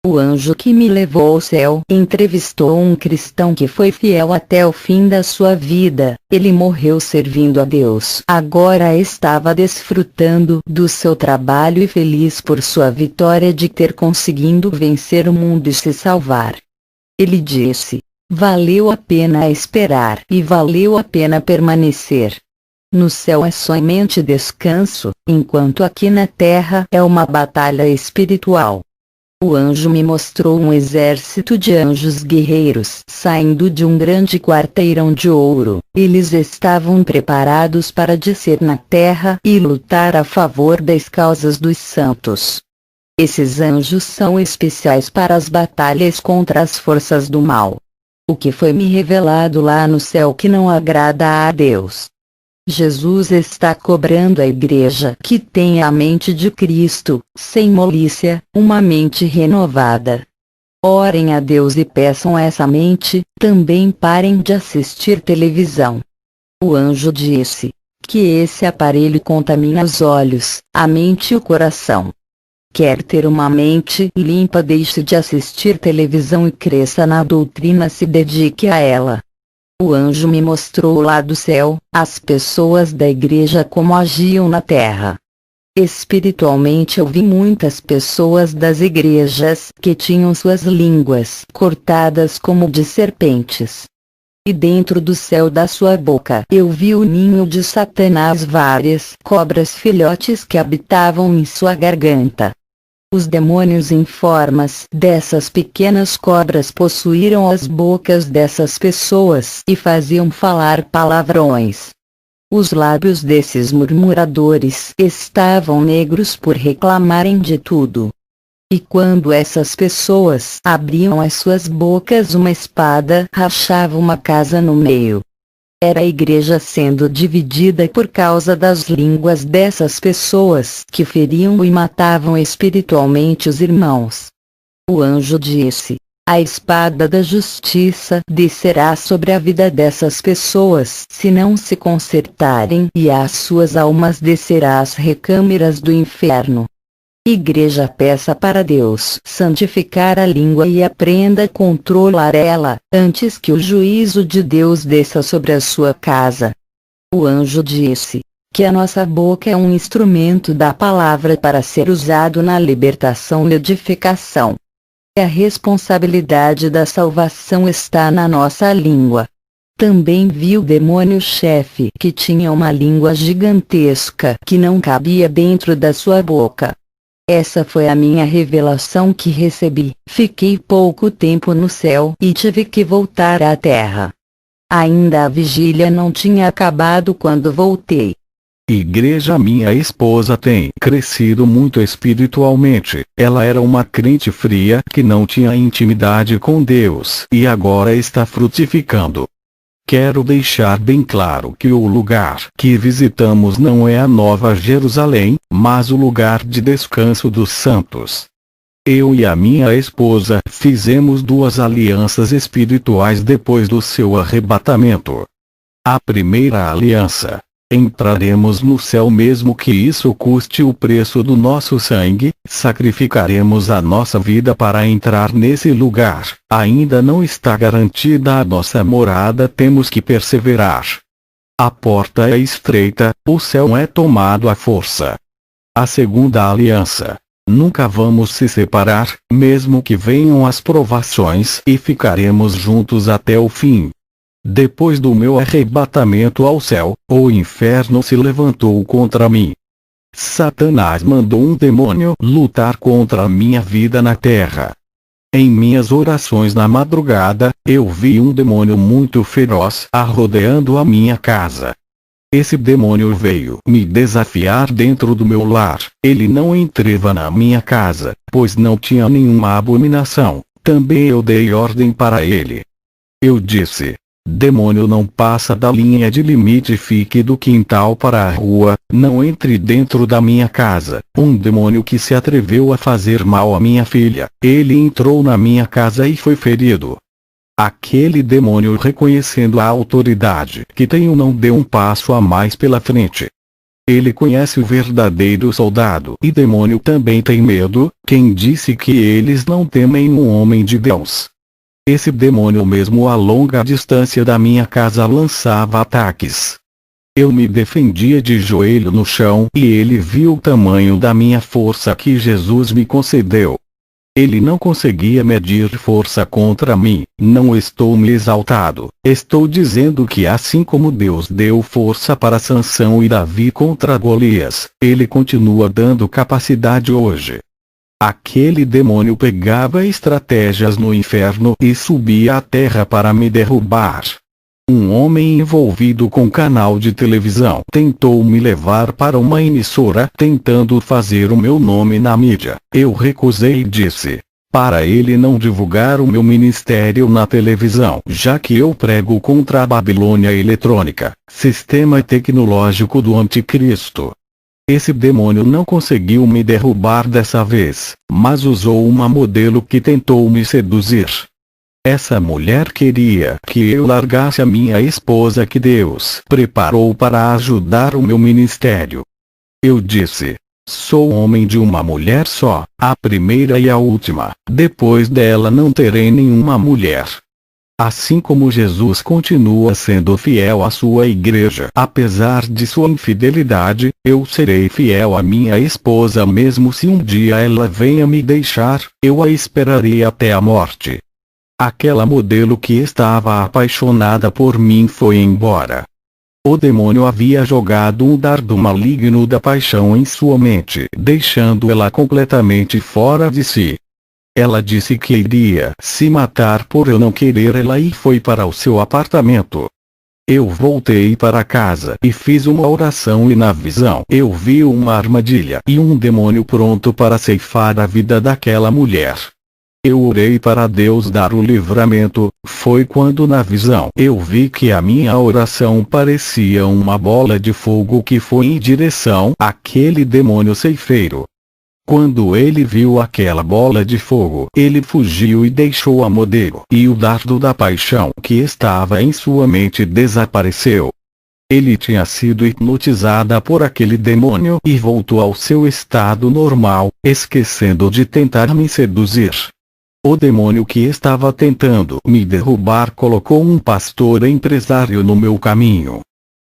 O anjo que me levou ao céu entrevistou um cristão que foi fiel até o fim da sua vida. Ele morreu servindo a Deus. Agora estava desfrutando do seu trabalho e feliz por sua vitória de ter conseguido vencer o mundo e se salvar. Ele disse: valeu a pena esperar e valeu a pena permanecer. No céu é somente descanso, enquanto aqui na terra é uma batalha espiritual. O anjo me mostrou um exército de anjos guerreiros saindo de um grande quarteirão de ouro. Eles estavam preparados para descer na terra e lutar a favor das causas dos santos. Esses anjos são especiais para as batalhas contra as forças do mal. O que foi me revelado lá no céu que não agrada a Deus? Jesus está cobrando a igreja que tenha a mente de Cristo, sem malícia, uma mente renovada. Orem a Deus e peçam essa mente, também parem de assistir televisão. O anjo disse que esse aparelho contamina os olhos, a mente e o coração. Quer ter uma mente limpa, deixe de assistir televisão e cresça na doutrina, se dedique a ela. O anjo me mostrou lá do céu, as pessoas da igreja como agiam na terra. Espiritualmente eu vi muitas pessoas das igrejas que tinham suas línguas cortadas como de serpentes. E dentro do céu da sua boca eu vi o ninho de Satanás, várias cobras filhotes que habitavam em sua garganta. Os demônios em formas dessas pequenas cobras possuíram as bocas dessas pessoas e faziam falar palavrões. Os lábios desses murmuradores estavam negros por reclamarem de tudo. E quando essas pessoas abriam as suas bocas, uma espada rachava uma casa no meio. Era a igreja sendo dividida por causa das línguas dessas pessoas que feriam e matavam espiritualmente os irmãos. O anjo disse: a espada da justiça descerá sobre a vida dessas pessoas se não se consertarem, e às suas almas descerá às recâmaras do inferno. Igreja, peça para Deus santificar a língua e aprenda a controlar ela, antes que o juízo de Deus desça sobre a sua casa. O anjo disse que a nossa boca é um instrumento da palavra para ser usado na libertação e edificação. A responsabilidade da salvação está na nossa língua. Também vi o demônio-chefe que tinha uma língua gigantesca que não cabia dentro da sua boca. Essa foi a minha revelação que recebi. Fiquei pouco tempo no céu e tive que voltar à terra. Ainda a vigília não tinha acabado quando voltei. Igreja, minha esposa tem crescido muito espiritualmente. Ela era uma crente fria que não tinha intimidade com Deus e agora está frutificando. Quero deixar bem claro que o lugar que visitamos não é a Nova Jerusalém, mas o lugar de descanso dos santos. Eu e a minha esposa fizemos 2 alianças espirituais depois do seu arrebatamento. A primeira aliança: entraremos no céu mesmo que isso custe o preço do nosso sangue, sacrificaremos a nossa vida para entrar nesse lugar. Ainda não está garantida a nossa morada, temos que perseverar. A porta é estreita, o céu é tomado à força. A segunda aliança: nunca vamos se separar, mesmo que venham as provações, e ficaremos juntos até o fim. Depois do meu arrebatamento ao céu, o inferno se levantou contra mim. Satanás mandou um demônio lutar contra a minha vida na terra. Em minhas orações na madrugada, eu vi um demônio muito feroz rodeando a minha casa. Esse demônio veio me desafiar dentro do meu lar. Ele não entrava na minha casa, pois não tinha nenhuma abominação. Também eu dei ordem para ele. Eu disse: demônio, não passa da linha de limite, fique do quintal para a rua, não entre dentro da minha casa. Um demônio que se atreveu a fazer mal à minha filha, ele entrou na minha casa e foi ferido. Aquele demônio, reconhecendo a autoridade que tenho, não deu um passo a mais pela frente. Ele conhece o verdadeiro soldado, e demônio também tem medo. Quem disse que eles não temem um homem de Deus? Esse demônio mesmo a longa distância da minha casa lançava ataques. Eu me defendia de joelho no chão, e ele viu o tamanho da minha força que Jesus me concedeu. Ele não conseguia medir força contra mim. Não estou me exaltado, estou dizendo que assim como Deus deu força para Sansão e Davi contra Golias, ele continua dando capacidade hoje. Aquele demônio pegava estratégias no inferno e subia à terra para me derrubar. Um homem envolvido com canal de televisão tentou me levar para uma emissora, tentando fazer o meu nome na mídia. Eu recusei e disse para ele não divulgar o meu ministério na televisão, já que eu prego contra a Babilônia eletrônica, sistema tecnológico do anticristo. Esse demônio não conseguiu me derrubar dessa vez, mas usou uma modelo que tentou me seduzir. Essa mulher queria que eu largasse a minha esposa que Deus preparou para ajudar o meu ministério. Eu disse: sou homem de uma mulher só, a primeira e a última. Depois dela não terei nenhuma mulher. Assim como Jesus continua sendo fiel à sua igreja, apesar de sua infidelidade, eu serei fiel à minha esposa mesmo se um dia ela venha me deixar, eu a esperarei até a morte. Aquela modelo que estava apaixonada por mim foi embora. O demônio havia jogado um dardo maligno da paixão em sua mente, deixando ela completamente fora de si. Ela disse que iria se matar por eu não querer ela e foi para o seu apartamento. Eu voltei para casa e fiz uma oração, e na visão eu vi uma armadilha e um demônio pronto para ceifar a vida daquela mulher. Eu orei para Deus dar o livramento. Foi quando na visão eu vi que a minha oração parecia uma bola de fogo que foi em direção àquele demônio ceifeiro. Quando ele viu aquela bola de fogo, ele fugiu e deixou a modelo, e o dardo da paixão que estava em sua mente desapareceu. Ele tinha sido hipnotizada por aquele demônio e voltou ao seu estado normal, esquecendo de tentar me seduzir. O demônio que estava tentando me derrubar colocou um pastor empresário no meu caminho.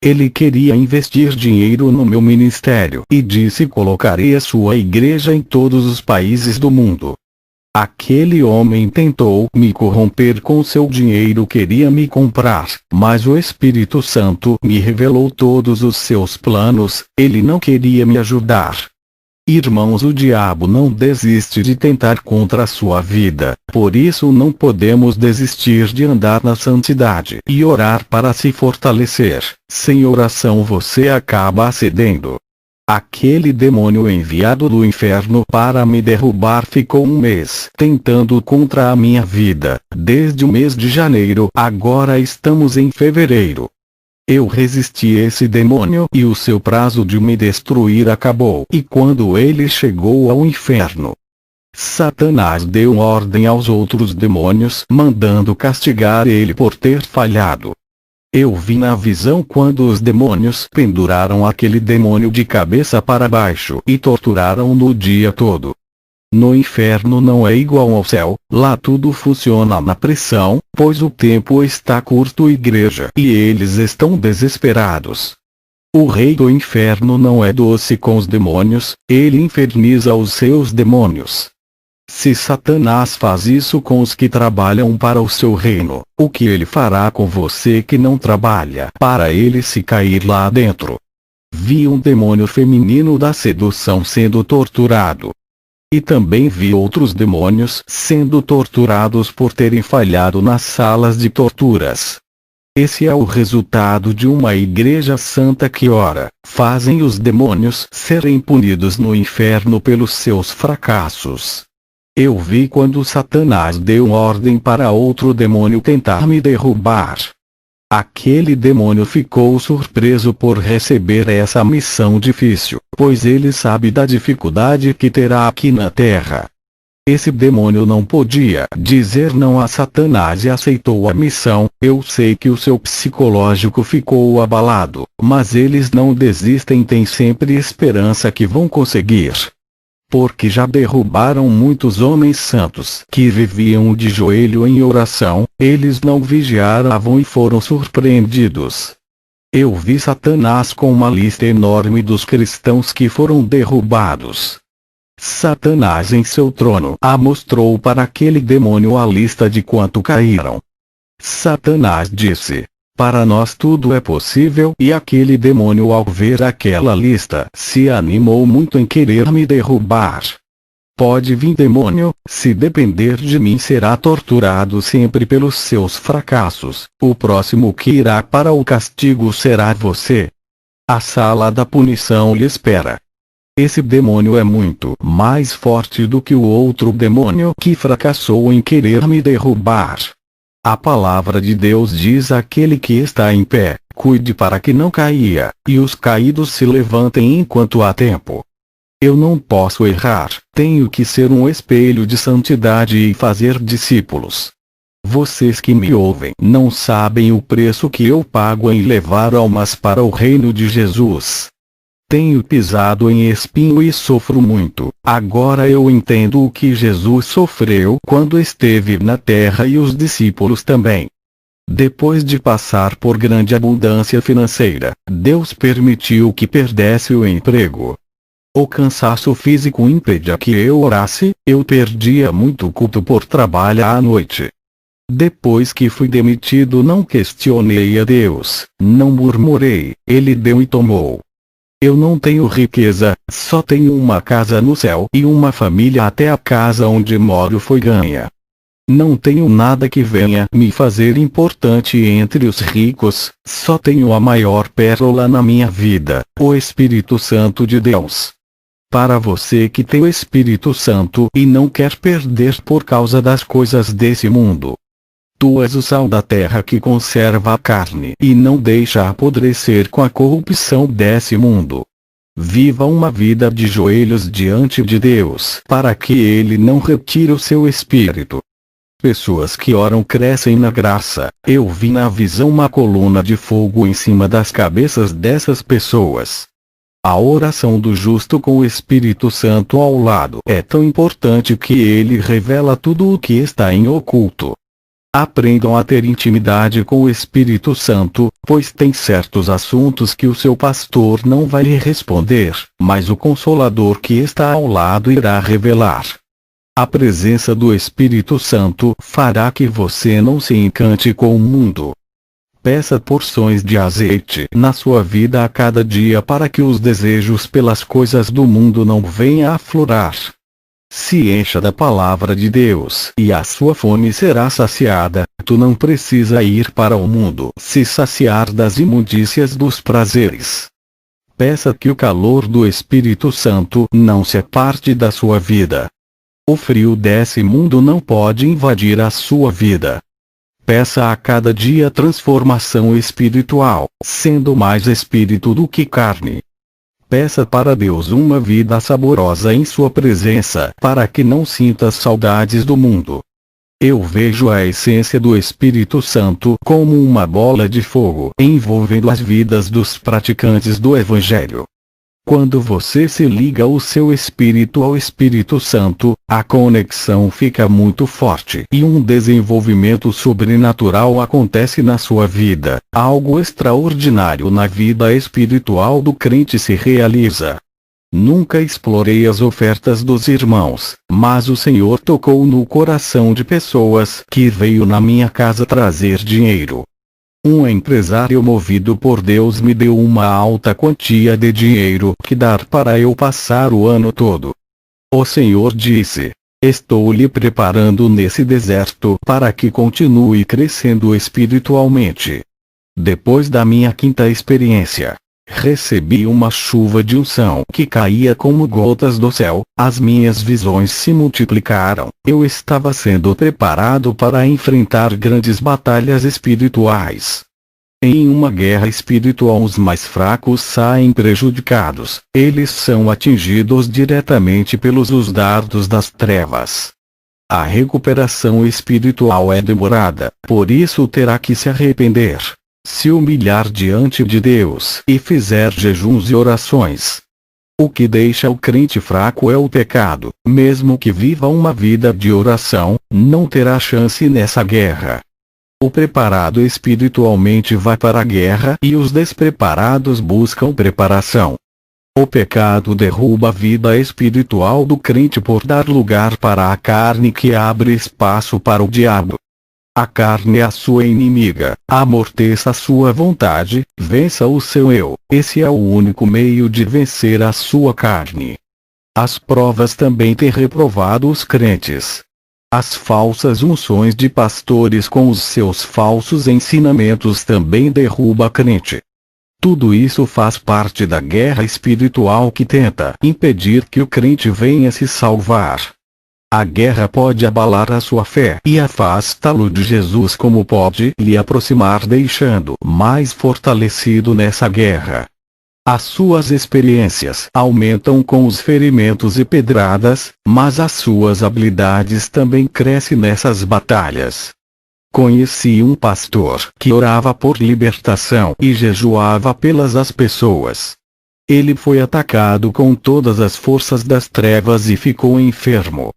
Ele queria investir dinheiro no meu ministério e disse que colocaria sua igreja em todos os países do mundo. Aquele homem tentou me corromper com seu dinheiro, queria me comprar, mas o Espírito Santo me revelou todos os seus planos. Ele não queria me ajudar. Irmãos, o diabo não desiste de tentar contra a sua vida, por isso não podemos desistir de andar na santidade e orar para se fortalecer. Sem oração você acaba cedendo. Aquele demônio enviado do inferno para me derrubar ficou um mês tentando contra a minha vida, desde o mês de janeiro. Agora estamos em fevereiro. Eu resisti esse demônio e o seu prazo de me destruir acabou. E quando ele chegou ao inferno, Satanás deu ordem aos outros demônios, mandando castigar ele por ter falhado. Eu vi na visão quando os demônios penduraram aquele demônio de cabeça para baixo e torturaram-no o dia todo. No inferno não é igual ao céu, lá tudo funciona na pressão, pois o tempo está curto, igreja, e eles estão desesperados. O rei do inferno não é doce com os demônios, ele inferniza os seus demônios. Se Satanás faz isso com os que trabalham para o seu reino, o que ele fará com você que não trabalha para ele se cair lá dentro? Vi um demônio feminino da sedução sendo torturado. E também vi outros demônios sendo torturados por terem falhado nas salas de torturas. Esse é o resultado de uma igreja santa que ora, fazem os demônios serem punidos no inferno pelos seus fracassos. Eu vi quando Satanás deu ordem para outro demônio tentar me derrubar. Aquele demônio ficou surpreso por receber essa missão difícil, pois ele sabe da dificuldade que terá aqui na terra. Esse demônio não podia dizer não a Satanás e aceitou a missão. Eu sei que o seu psicológico ficou abalado, mas eles não desistem, têm sempre esperança que vão conseguir. Porque já derrubaram muitos homens santos que viviam de joelho em oração, eles não vigiaram e foram surpreendidos. Eu vi Satanás com uma lista enorme dos cristãos que foram derrubados. Satanás em seu trono mostrou para aquele demônio a lista de quanto caíram. Satanás disse: para nós tudo é possível, e aquele demônio ao ver aquela lista se animou muito em querer me derrubar. Pode vir demônio, se depender de mim será torturado sempre pelos seus fracassos, o próximo que irá para o castigo será você. A sala da punição lhe espera. Esse demônio é muito mais forte do que o outro demônio que fracassou em querer me derrubar. A palavra de Deus diz àquele que está em pé, cuide para que não caia, e os caídos se levantem enquanto há tempo. Eu não posso errar, tenho que ser um espelho de santidade e fazer discípulos. Vocês que me ouvem não sabem o preço que eu pago em levar almas para o reino de Jesus. Tenho pisado em espinho e sofro muito. Agora eu entendo o que Jesus sofreu quando esteve na terra e os discípulos também. Depois de passar por grande abundância financeira, Deus permitiu que perdesse o emprego. O cansaço físico impedia que eu orasse, eu perdia muito culto por trabalhar à noite. Depois que fui demitido não questionei a Deus, não murmurei, Ele deu e tomou. Eu não tenho riqueza, só tenho uma casa no céu e uma família até a casa onde moro foi ganha. Não tenho nada que venha me fazer importante entre os ricos, só tenho a maior pérola na minha vida, o Espírito Santo de Deus. Para você que tem o Espírito Santo e não quer perder por causa das coisas desse mundo. Tu és o sal da terra que conserva a carne e não deixa apodrecer com a corrupção desse mundo. Viva uma vida de joelhos diante de Deus para que Ele não retire o seu espírito. Pessoas que oram crescem na graça. Eu vi na visão uma coluna de fogo em cima das cabeças dessas pessoas. A oração do justo com o Espírito Santo ao lado é tão importante que ele revela tudo o que está em oculto. Aprendam a ter intimidade com o Espírito Santo, pois tem certos assuntos que o seu pastor não vai lhe responder, mas o Consolador que está ao lado irá revelar. A presença do Espírito Santo fará que você não se encante com o mundo. Peça porções de azeite na sua vida a cada dia para que os desejos pelas coisas do mundo não venham a aflorar. Se encha da palavra de Deus e a sua fome será saciada. Tu não precisa ir para o mundo se saciar das imundícias dos prazeres. Peça que o calor do Espírito Santo não se aparte da sua vida. O frio desse mundo não pode invadir a sua vida. Peça a cada dia transformação espiritual, sendo mais espírito do que carne. Peça para Deus uma vida saborosa em sua presença, para que não sinta saudades do mundo. Eu vejo a essência do Espírito Santo como uma bola de fogo envolvendo as vidas dos praticantes do Evangelho. Quando você se liga o seu espírito ao Espírito Santo, a conexão fica muito forte e um desenvolvimento sobrenatural acontece na sua vida. Algo extraordinário na vida espiritual do crente se realiza. Nunca explorei as ofertas dos irmãos, mas o Senhor tocou no coração de pessoas que veio na minha casa trazer dinheiro. Um empresário movido por Deus me deu uma alta quantia de dinheiro que dar para eu passar o ano todo. O Senhor disse: estou lhe preparando nesse deserto para que continue crescendo espiritualmente. Depois da minha quinta experiência, recebi uma chuva de unção que caía como gotas do céu, as minhas visões se multiplicaram, eu estava sendo preparado para enfrentar grandes batalhas espirituais. Em uma guerra espiritual os mais fracos saem prejudicados, eles são atingidos diretamente pelos dardos das trevas. A recuperação espiritual é demorada, por isso terá que se arrepender, se humilhar diante de Deus e fizer jejuns e orações. O que deixa o crente fraco é o pecado. Mesmo que viva uma vida de oração, não terá chance nessa guerra. O preparado espiritualmente vai para a guerra e os despreparados buscam preparação. O pecado derruba a vida espiritual do crente por dar lugar para a carne que abre espaço para o diabo. A carne é a sua inimiga, amorteça a sua vontade, vença o seu eu. Esse é o único meio de vencer a sua carne. As provas também têm reprovado os crentes. As falsas unções de pastores com os seus falsos ensinamentos também derruba a crente. Tudo isso faz parte da guerra espiritual que tenta impedir que o crente venha se salvar. A guerra pode abalar a sua fé e afastá-lo de Jesus, como pode lhe aproximar, deixando mais fortalecido nessa guerra. As suas experiências aumentam com os ferimentos e pedradas, mas as suas habilidades também crescem nessas batalhas. Conheci um pastor que orava por libertação e jejuava pelas pessoas. Ele foi atacado com todas as forças das trevas e ficou enfermo.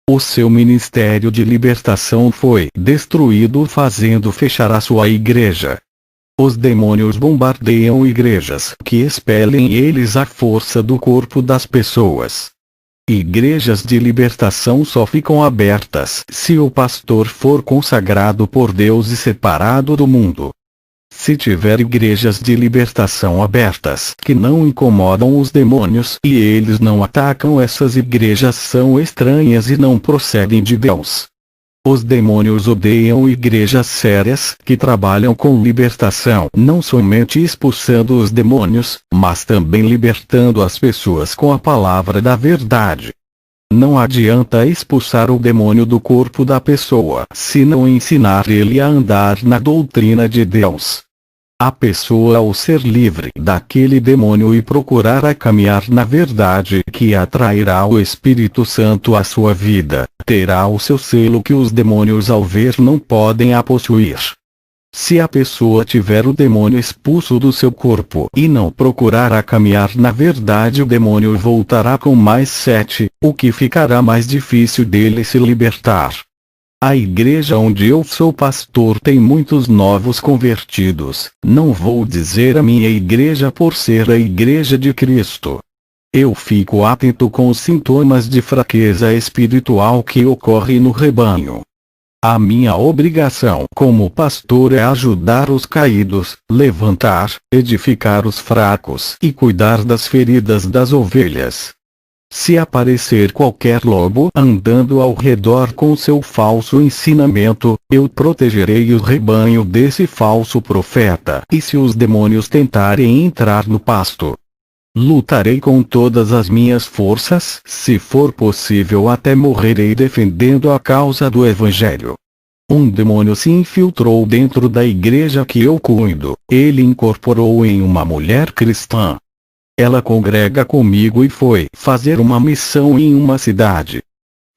O seu ministério de libertação foi destruído, fazendo fechar a sua igreja. Os demônios bombardeiam igrejas que expelem eles à força do corpo das pessoas. Igrejas de libertação só ficam abertas se o pastor for consagrado por Deus e separado do mundo. Se tiver igrejas de libertação abertas que não incomodam os demônios e eles não atacam, essas igrejas são estranhas e não procedem de Deus. Os demônios odeiam igrejas sérias que trabalham com libertação, não somente expulsando os demônios, mas também libertando as pessoas com a palavra da verdade. Não adianta expulsar o demônio do corpo da pessoa se não ensinar ele a andar na doutrina de Deus. A pessoa, ao ser livre daquele demônio e procurar a caminhar na verdade que atrairá o Espírito Santo à sua vida, terá o seu selo que os demônios ao ver não podem a possuir. Se a pessoa tiver o demônio expulso do seu corpo e não procurar a caminhar na verdade, o demônio voltará com mais 7, o que ficará mais difícil dele se libertar. A igreja onde eu sou pastor tem muitos novos convertidos. Não vou dizer a minha igreja por ser a igreja de Cristo. Eu fico atento com os sintomas de fraqueza espiritual que ocorrem no rebanho. A minha obrigação como pastor é ajudar os caídos, levantar, edificar os fracos e cuidar das feridas das ovelhas. Se aparecer qualquer lobo andando ao redor com seu falso ensinamento, eu protegerei o rebanho desse falso profeta. E se os demônios tentarem entrar no pasto, Lutarei com todas as minhas forças, se for possível até morrerei defendendo a causa do Evangelho. Um demônio se infiltrou dentro da igreja que eu cuido. Ele incorporou em uma mulher cristã. Ela congrega comigo e foi fazer uma missão em uma cidade.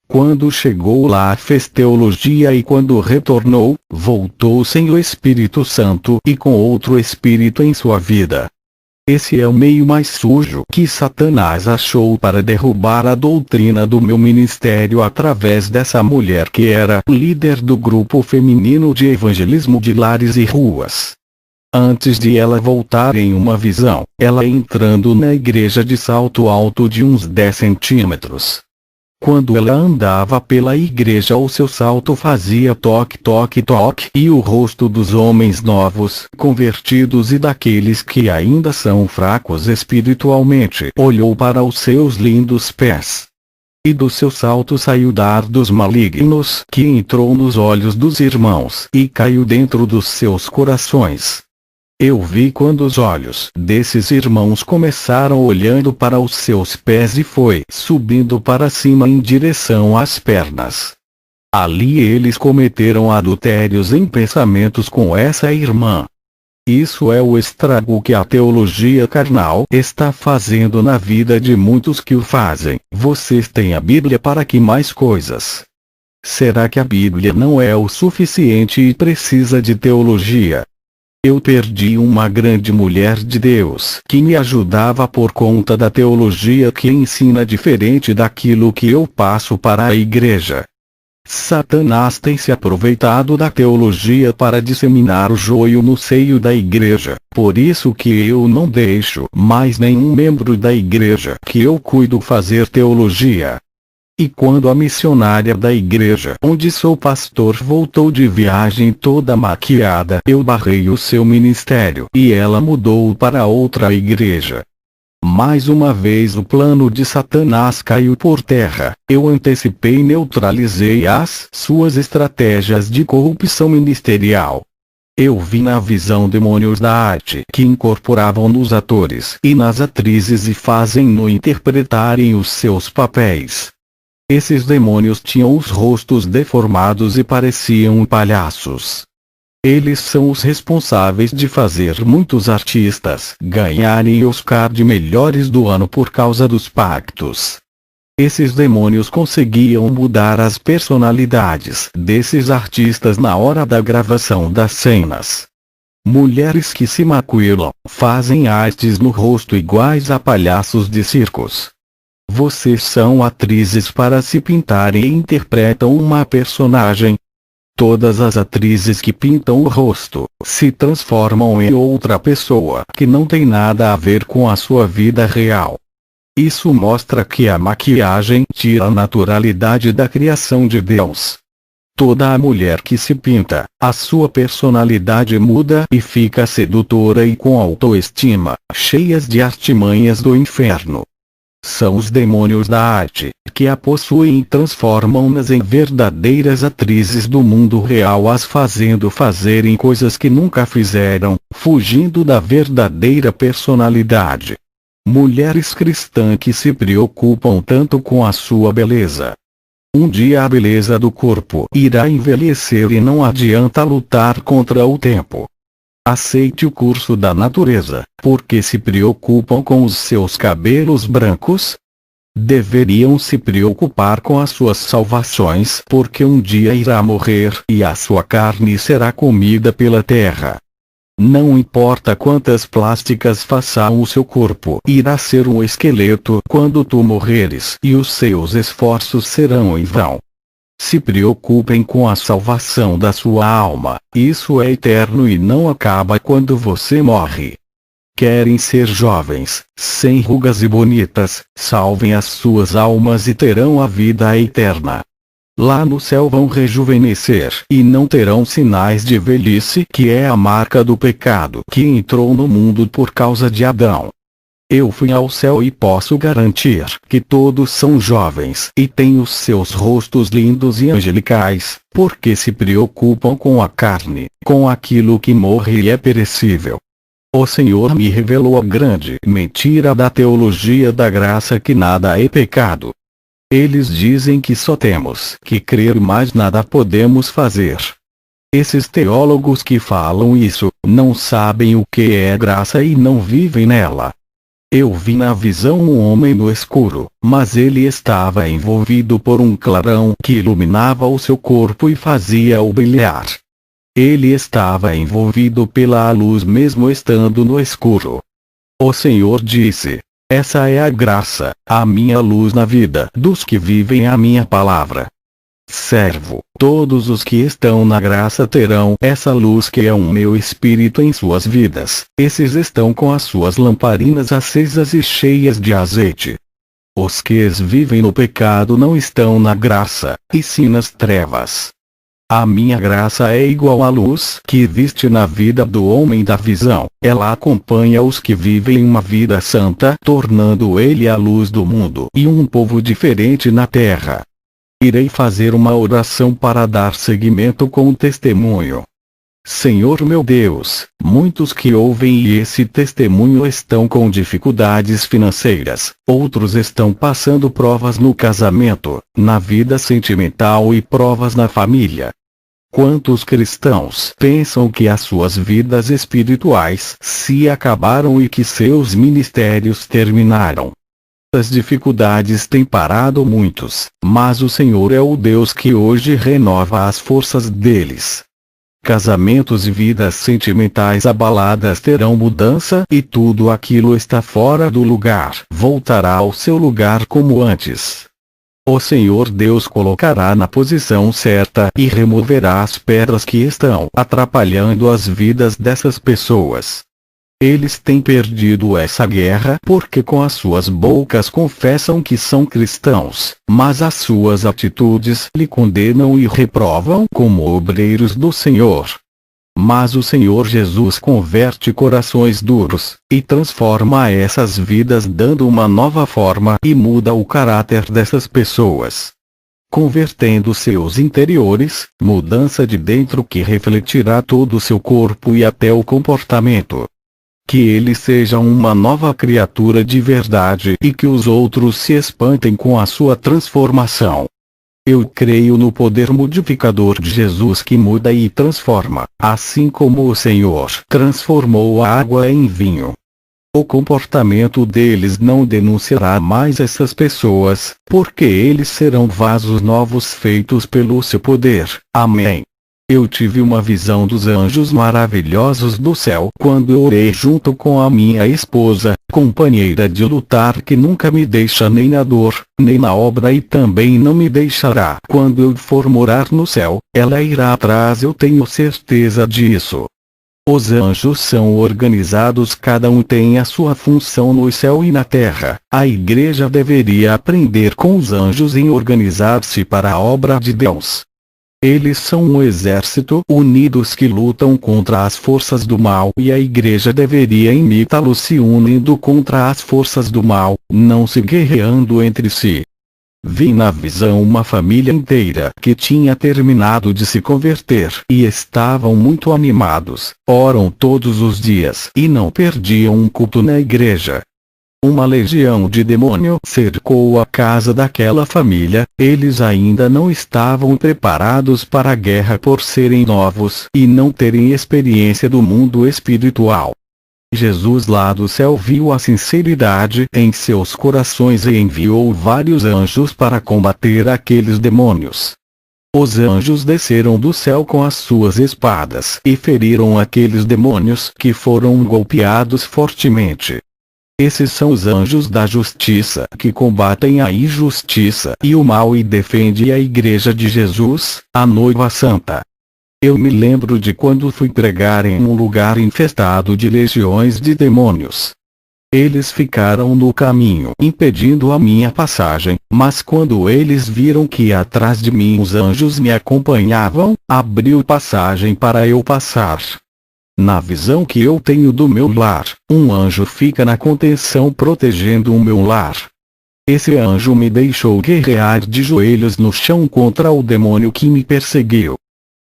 Quando chegou lá fez teologia e quando retornou, voltou sem o Espírito Santo e com outro espírito em sua vida. Esse é o meio mais sujo que Satanás achou para derrubar a doutrina do meu ministério através dessa mulher que era líder do grupo feminino de evangelismo de lares e ruas. Antes de ela voltar em uma visão, ela entrando na igreja de salto alto de uns 10 centímetros. Quando ela andava pela igreja o seu salto fazia toque toque toque e o rosto dos homens novos, convertidos e daqueles que ainda são fracos espiritualmente olhou para os seus lindos pés. E do seu salto saiu dardos malignos que entrou nos olhos dos irmãos e caiu dentro dos seus corações. Eu vi quando os olhos desses irmãos começaram olhando para os seus pés e foi subindo para cima em direção às pernas. Ali eles cometeram adultérios em pensamentos com essa irmã. Isso é o estrago que a teologia carnal está fazendo na vida de muitos que o fazem. Vocês têm a Bíblia para que mais coisas? Será que a Bíblia não é o suficiente e precisa de teologia? Eu perdi uma grande mulher de Deus que me ajudava por conta da teologia que ensina diferente daquilo que eu passo para a igreja. Satanás tem se aproveitado da teologia para disseminar o joio no seio da igreja, por isso que eu não deixo mais nenhum membro da igreja que eu cuido fazer teologia. E quando a missionária da igreja onde sou pastor voltou de viagem toda maquiada, eu barrei o seu ministério e ela mudou para outra igreja. Mais uma vez o plano de Satanás caiu por terra. Eu antecipei e neutralizei as suas estratégias de corrupção ministerial. Eu vi na visão demônios da arte que incorporavam nos atores e nas atrizes e fazem-no interpretarem os seus papéis. Esses demônios tinham os rostos deformados e pareciam palhaços. Eles são os responsáveis de fazer muitos artistas ganharem Oscar de melhores do ano por causa dos pactos. Esses demônios conseguiam mudar as personalidades desses artistas na hora da gravação das cenas. Mulheres que se maquilam, fazem artes no rosto iguais a palhaços de circos. Vocês são atrizes para se pintarem e interpretam uma personagem. Todas as atrizes que pintam o rosto se transformam em outra pessoa que não tem nada a ver com a sua vida real. Isso mostra que a maquiagem tira a naturalidade da criação de Deus. Toda a mulher que se pinta, a sua personalidade muda e fica sedutora e com autoestima, cheias de artimanhas do inferno. São os demônios da arte, que a possuem e transformam-nas em verdadeiras atrizes do mundo real, as fazendo fazerem coisas que nunca fizeram, fugindo da verdadeira personalidade. Mulheres cristãs que se preocupam tanto com a sua beleza. Um dia a beleza do corpo irá envelhecer e não adianta lutar contra o tempo. Aceite o curso da natureza, porque se preocupam com os seus cabelos brancos? Deveriam se preocupar com as suas salvações, porque um dia irá morrer e a sua carne será comida pela terra. Não importa quantas plásticas façam o seu corpo, irá ser um esqueleto quando tu morreres e os seus esforços serão em vão. Se preocupem com a salvação da sua alma, isso é eterno e não acaba quando você morre. Querem ser jovens, sem rugas e bonitas, salvem as suas almas e terão a vida eterna. Lá no céu vão rejuvenescer e não terão sinais de velhice, que é a marca do pecado que entrou no mundo por causa de Adão. Eu fui ao céu e posso garantir que todos são jovens e têm os seus rostos lindos e angelicais, porque se preocupam com a carne, com aquilo que morre e é perecível. O Senhor me revelou a grande mentira da teologia da graça, que nada é pecado. Eles dizem que só temos que crer e mais nada podemos fazer. Esses teólogos que falam isso, não sabem o que é graça e não vivem nela. Eu vi na visão um homem no escuro, mas ele estava envolvido por um clarão que iluminava o seu corpo e fazia-o brilhar. Ele estava envolvido pela luz mesmo estando no escuro. O Senhor disse: essa é a graça, a minha luz na vida dos que vivem a minha palavra. Servo, todos os que estão na graça terão essa luz que é um meu espírito em suas vidas. Esses estão com as suas lamparinas acesas e cheias de azeite. Os que vivem no pecado não estão na graça, e sim nas trevas. A minha graça é igual à luz que viste na vida do homem da visão. Ela acompanha os que vivem uma vida santa, tornando ele a luz do mundo e um povo diferente na terra. Irei fazer uma oração para dar seguimento com o testemunho. Senhor meu Deus, muitos que ouvem esse testemunho estão com dificuldades financeiras, outros estão passando provas no casamento, na vida sentimental e provas na família. Quantos cristãos pensam que as suas vidas espirituais se acabaram e que seus ministérios terminaram? As dificuldades têm parado muitos, mas o Senhor é o Deus que hoje renova as forças deles. Casamentos e vidas sentimentais abaladas terão mudança e tudo aquilo está fora do lugar voltará ao seu lugar como antes. O Senhor Deus colocará na posição certa e removerá as pedras que estão atrapalhando as vidas dessas pessoas. Eles têm perdido essa guerra porque com as suas bocas confessam que são cristãos, mas as suas atitudes lhe condenam e reprovam como obreiros do Senhor. Mas o Senhor Jesus converte corações duros, e transforma essas vidas dando uma nova forma e muda o caráter dessas pessoas. Convertendo seus interiores, mudança de dentro que refletirá todo o seu corpo e até o comportamento. Que ele seja uma nova criatura de verdade e que os outros se espantem com a sua transformação. Eu creio no poder modificador de Jesus que muda e transforma, assim como o Senhor transformou a água em vinho. O comportamento deles não denunciará mais essas pessoas, porque eles serão vasos novos feitos pelo seu poder. Amém. Eu tive uma visão dos anjos maravilhosos do céu quando eu orei junto com a minha esposa, companheira de lutar que nunca me deixa nem na dor, nem na obra e também não me deixará. Quando eu for morar no céu, ela irá atrás, eu tenho certeza disso. Os anjos são organizados, cada um tem a sua função no céu e na terra. A igreja deveria aprender com os anjos em organizar-se para a obra de Deus. Eles são um exército unidos que lutam contra as forças do mal e a igreja deveria imitá-los se unindo contra as forças do mal, não se guerreando entre si. Vi na visão uma família inteira que tinha terminado de se converter e estavam muito animados, oram todos os dias e não perdiam um culto na igreja. Uma legião de demônio cercou a casa daquela família, eles ainda não estavam preparados para a guerra por serem novos e não terem experiência do mundo espiritual. Jesus lá do céu viu a sinceridade em seus corações e enviou vários anjos para combater aqueles demônios. Os anjos desceram do céu com as suas espadas e feriram aqueles demônios que foram golpeados fortemente. Esses são os anjos da justiça que combatem a injustiça e o mal e defendem a igreja de Jesus, a noiva santa. Eu me lembro de quando fui pregar em um lugar infestado de legiões de demônios. Eles ficaram no caminho impedindo a minha passagem, mas quando eles viram que atrás de mim os anjos me acompanhavam, abriu passagem para eu passar. Na visão que eu tenho do meu lar, um anjo fica na contenção protegendo o meu lar. Esse anjo me deixou guerrear de joelhos no chão contra o demônio que me perseguiu.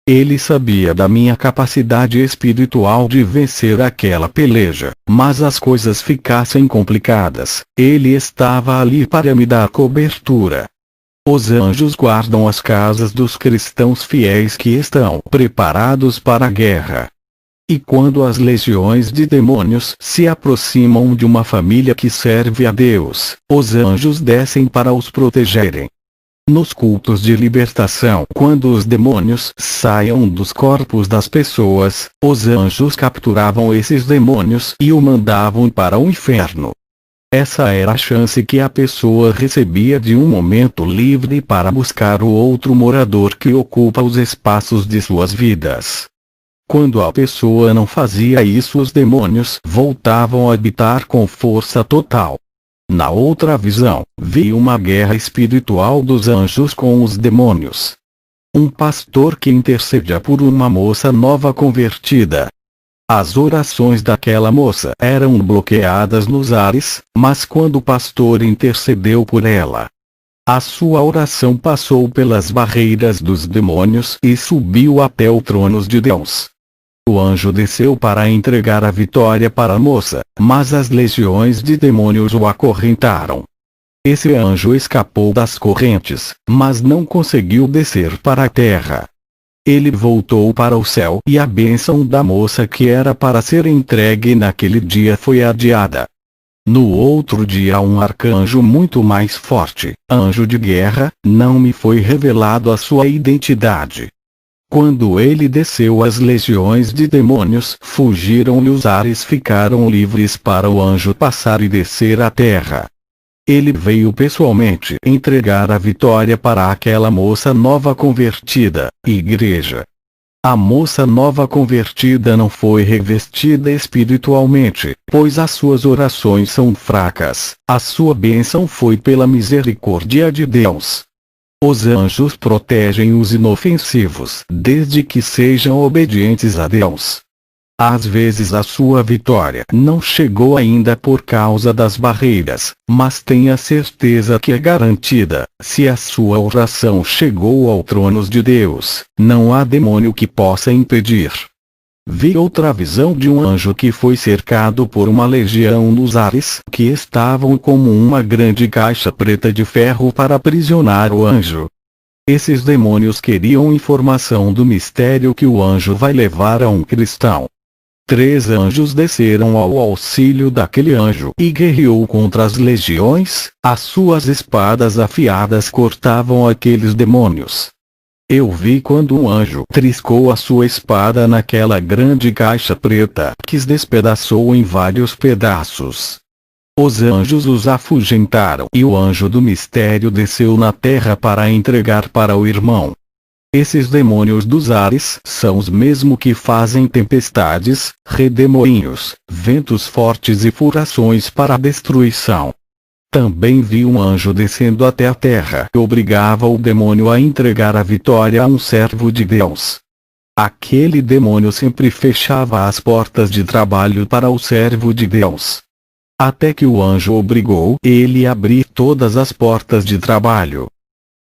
Ele sabia da minha capacidade espiritual de vencer aquela peleja, mas as coisas ficassem complicadas. Ele estava ali para me dar cobertura. Os anjos guardam as casas dos cristãos fiéis que estão preparados para a guerra. E quando as legiões de demônios se aproximam de uma família que serve a Deus, os anjos descem para os protegerem. Nos cultos de libertação, quando os demônios saiam dos corpos das pessoas, os anjos capturavam esses demônios e o mandavam para o inferno. Essa era a chance que a pessoa recebia de um momento livre para buscar o outro morador que ocupa os espaços de suas vidas. Quando a pessoa não fazia isso, os demônios voltavam a habitar com força total. Na outra visão, vi uma guerra espiritual dos anjos com os demônios. Um pastor que intercedia por uma moça nova convertida. As orações daquela moça eram bloqueadas nos ares, mas quando o pastor intercedeu por ela, a sua oração passou pelas barreiras dos demônios e subiu até o trono de Deus. O anjo desceu para entregar a vitória para a moça, mas as legiões de demônios o acorrentaram. Esse anjo escapou das correntes, mas não conseguiu descer para a terra. Ele voltou para o céu e a bênção da moça que era para ser entregue naquele dia foi adiada. No outro dia um arcanjo muito mais forte, anjo de guerra, não me foi revelado a sua identidade. Quando ele desceu, as legiões de demônios fugiram e os ares ficaram livres para o anjo passar e descer à terra. Ele veio pessoalmente entregar a vitória para aquela moça nova convertida, igreja. A moça nova convertida não foi revestida espiritualmente, pois as suas orações são fracas. A sua bênção foi pela misericórdia de Deus. Os anjos protegem os inofensivos, desde que sejam obedientes a Deus. Às vezes a sua vitória não chegou ainda por causa das barreiras, mas tenha certeza que é garantida. Se a sua oração chegou ao trono de Deus, não há demônio que possa impedir. Vi outra visão de um anjo que foi cercado por uma legião nos ares, que estavam como uma grande caixa preta de ferro para aprisionar o anjo. Esses demônios queriam informação do mistério que o anjo vai levar a um cristão. 3 anjos desceram ao auxílio daquele anjo e guerreou contra as legiões, as suas espadas afiadas cortavam aqueles demônios. Eu vi quando um anjo triscou a sua espada naquela grande caixa preta, que se despedaçou em vários pedaços. Os anjos os afugentaram e o anjo do mistério desceu na terra para entregar para o irmão. Esses demônios dos ares são os mesmos que fazem tempestades, redemoinhos, ventos fortes e furações para a destruição. Também vi um anjo descendo até a terra que obrigava o demônio a entregar a vitória a um servo de Deus. Aquele demônio sempre fechava as portas de trabalho para o servo de Deus. Até que o anjo obrigou ele a abrir todas as portas de trabalho.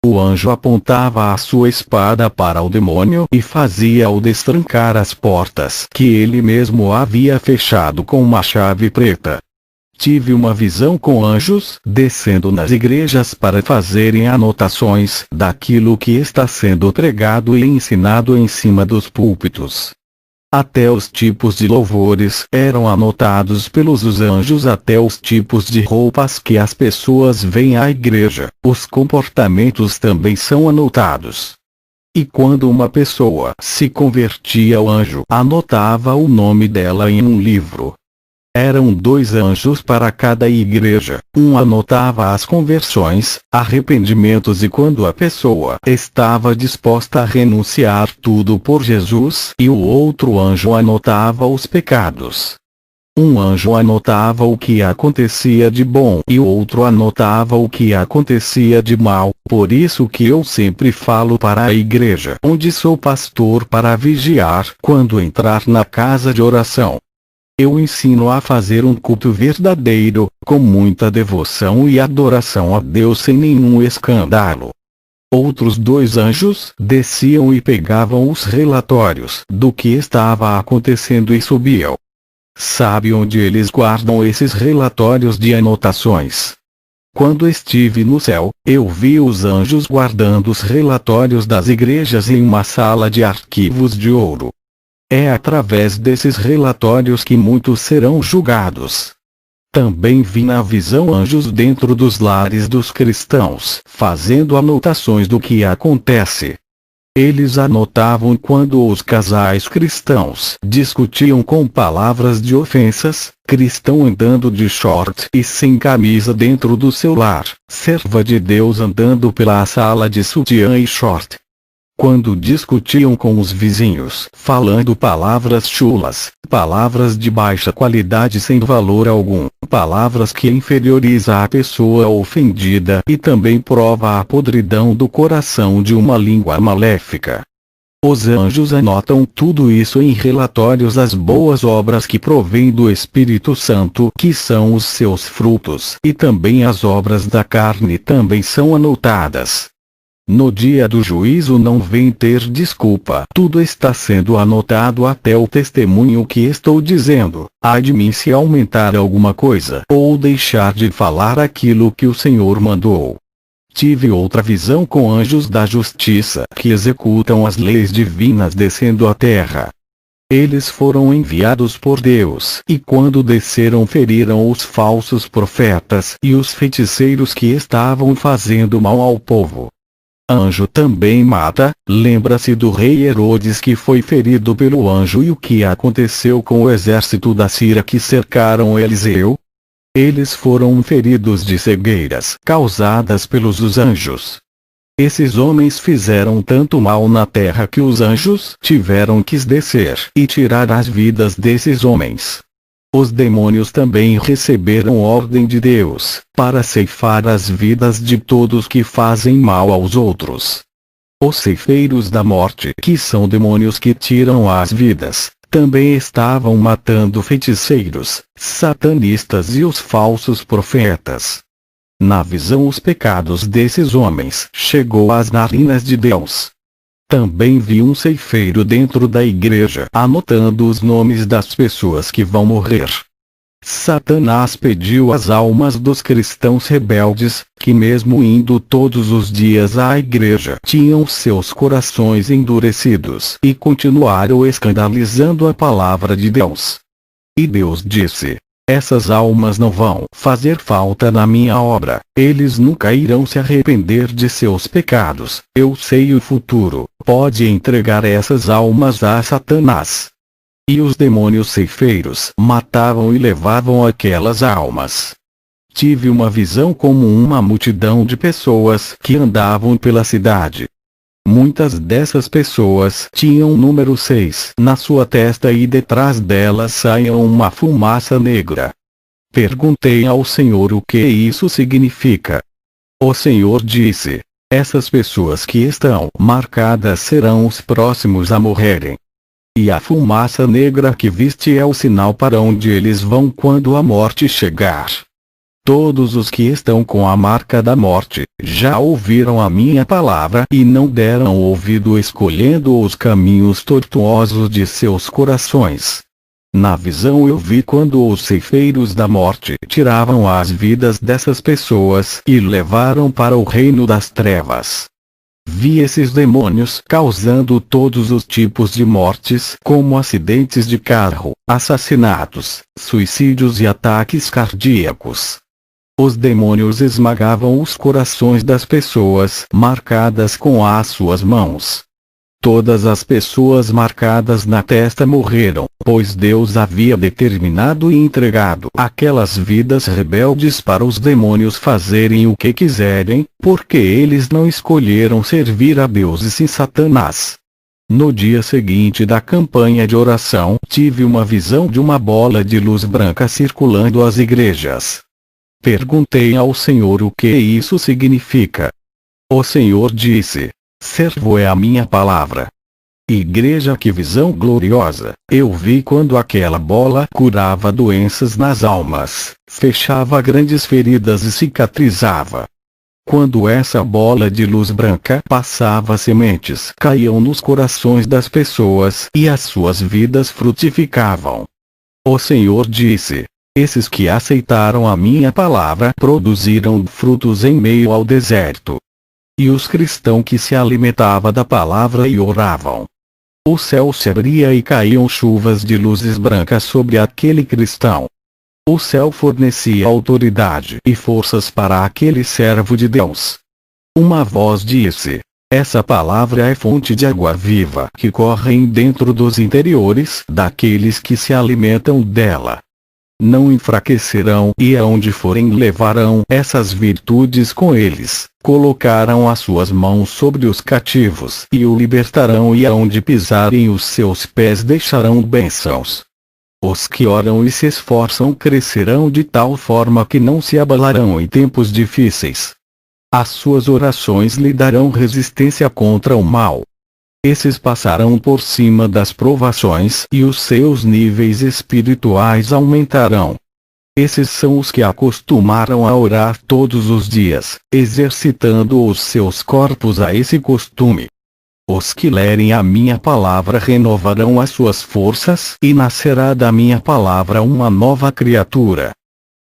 O anjo apontava a sua espada para o demônio e fazia-o destrancar as portas que ele mesmo havia fechado com uma chave preta. Tive uma visão com anjos descendo nas igrejas para fazerem anotações daquilo que está sendo pregado e ensinado em cima dos púlpitos. Até os tipos de louvores eram anotados pelos anjos, até os tipos de roupas que as pessoas veem à igreja, os comportamentos também são anotados. E quando uma pessoa se convertia, o anjo anotava o nome dela em um livro. Eram 2 anjos para cada igreja, um anotava as conversões, arrependimentos e quando a pessoa estava disposta a renunciar tudo por Jesus, e o outro anjo anotava os pecados. Um anjo anotava o que acontecia de bom e o outro anotava o que acontecia de mal. Por isso que eu sempre falo para a igreja onde sou pastor para vigiar quando entrar na casa de oração. Eu ensino a fazer um culto verdadeiro, com muita devoção e adoração a Deus sem nenhum escândalo. Outros 2 anjos desciam e pegavam os relatórios do que estava acontecendo e subiam. Sabe onde eles guardam esses relatórios de anotações? Quando estive no céu, eu vi os anjos guardando os relatórios das igrejas em uma sala de arquivos de ouro. É através desses relatórios que muitos serão julgados. Também vi na visão anjos dentro dos lares dos cristãos, fazendo anotações do que acontece. Eles anotavam quando os casais cristãos discutiam com palavras de ofensas, cristão andando de short e sem camisa dentro do seu lar, serva de Deus andando pela sala de sutiã e short. Quando discutiam com os vizinhos, falando palavras chulas, palavras de baixa qualidade sem valor algum, palavras que inferioriza a pessoa ofendida e também prova a podridão do coração de uma língua maléfica. Os anjos anotam tudo isso em relatórios das boas obras que provêm do Espírito Santo, que são os seus frutos, e também as obras da carne também são anotadas. No dia do juízo não vem ter desculpa. Tudo está sendo anotado até o testemunho que estou dizendo. Há de mim se aumentar alguma coisa ou deixar de falar aquilo que o Senhor mandou. Tive outra visão com anjos da justiça que executam as leis divinas descendo à terra. Eles foram enviados por Deus e quando desceram feriram os falsos profetas e os feiticeiros que estavam fazendo mal ao povo. Anjo também mata. Lembra-se do rei Herodes que foi ferido pelo anjo e o que aconteceu com o exército da Síria que cercaram Eliseu? Eles foram feridos de cegueiras causadas pelos anjos. Esses homens fizeram tanto mal na terra que os anjos tiveram que descer e tirar as vidas desses homens. Os demônios também receberam ordem de Deus, para ceifar as vidas de todos que fazem mal aos outros. Os ceifeiros da morte, que são demônios que tiram as vidas, também estavam matando feiticeiros, satanistas e os falsos profetas. Na visão os pecados desses homens chegou às narinas de Deus. Também vi um ceifeiro dentro da igreja anotando os nomes das pessoas que vão morrer. Satanás pediu as almas dos cristãos rebeldes, que mesmo indo todos os dias à igreja tinham seus corações endurecidos e continuaram escandalizando a palavra de Deus. E Deus disse: essas almas não vão fazer falta na minha obra, eles nunca irão se arrepender de seus pecados, eu sei o futuro, pode entregar essas almas a Satanás. E os demônios ceifeiros matavam e levavam aquelas almas. Tive uma visão como uma multidão de pessoas que andavam pela cidade. Muitas dessas pessoas tinham o número 6 na sua testa e detrás delas saía uma fumaça negra. Perguntei ao Senhor o que isso significa. O Senhor disse: essas pessoas que estão marcadas serão os próximos a morrerem. E a fumaça negra que viste é o sinal para onde eles vão quando a morte chegar. Todos os que estão com a marca da morte, já ouviram a minha palavra e não deram ouvido escolhendo os caminhos tortuosos de seus corações. Na visão eu vi quando os ceifeiros da morte tiravam as vidas dessas pessoas e levaram para o reino das trevas. Vi esses demônios causando todos os tipos de mortes, como acidentes de carro, assassinatos, suicídios e ataques cardíacos. Os demônios esmagavam os corações das pessoas marcadas com as suas mãos. Todas as pessoas marcadas na testa morreram, pois Deus havia determinado e entregado aquelas vidas rebeldes para os demônios fazerem o que quiserem, porque eles não escolheram servir a Deus e sim Satanás. No dia seguinte da campanha de oração, tive uma visão de uma bola de luz branca circulando as igrejas. Perguntei ao Senhor o que isso significa. O Senhor disse: servo é a minha palavra. Igreja, que visão gloriosa! Eu vi quando aquela bola curava doenças nas almas, fechava grandes feridas e cicatrizava. Quando essa bola de luz branca passava, sementes caíam nos corações das pessoas e as suas vidas frutificavam. O Senhor disse: esses que aceitaram a minha palavra produziram frutos em meio ao deserto. E os cristãos que se alimentavam da palavra e oravam, o céu se abria e caíam chuvas de luzes brancas sobre aquele cristão. O céu fornecia autoridade e forças para aquele servo de Deus. Uma voz disse: essa palavra é fonte de água viva que corre dentro dos interiores daqueles que se alimentam dela. Não enfraquecerão e aonde forem levarão essas virtudes com eles, colocarão as suas mãos sobre os cativos e o libertarão e aonde pisarem os seus pés deixarão bênçãos. Os que oram e se esforçam crescerão de tal forma que não se abalarão em tempos difíceis. As suas orações lhe darão resistência contra o mal. Esses passarão por cima das provações e os seus níveis espirituais aumentarão. Esses são os que acostumaram a orar todos os dias, exercitando os seus corpos a esse costume. Os que lerem a minha palavra renovarão as suas forças e nascerá da minha palavra uma nova criatura.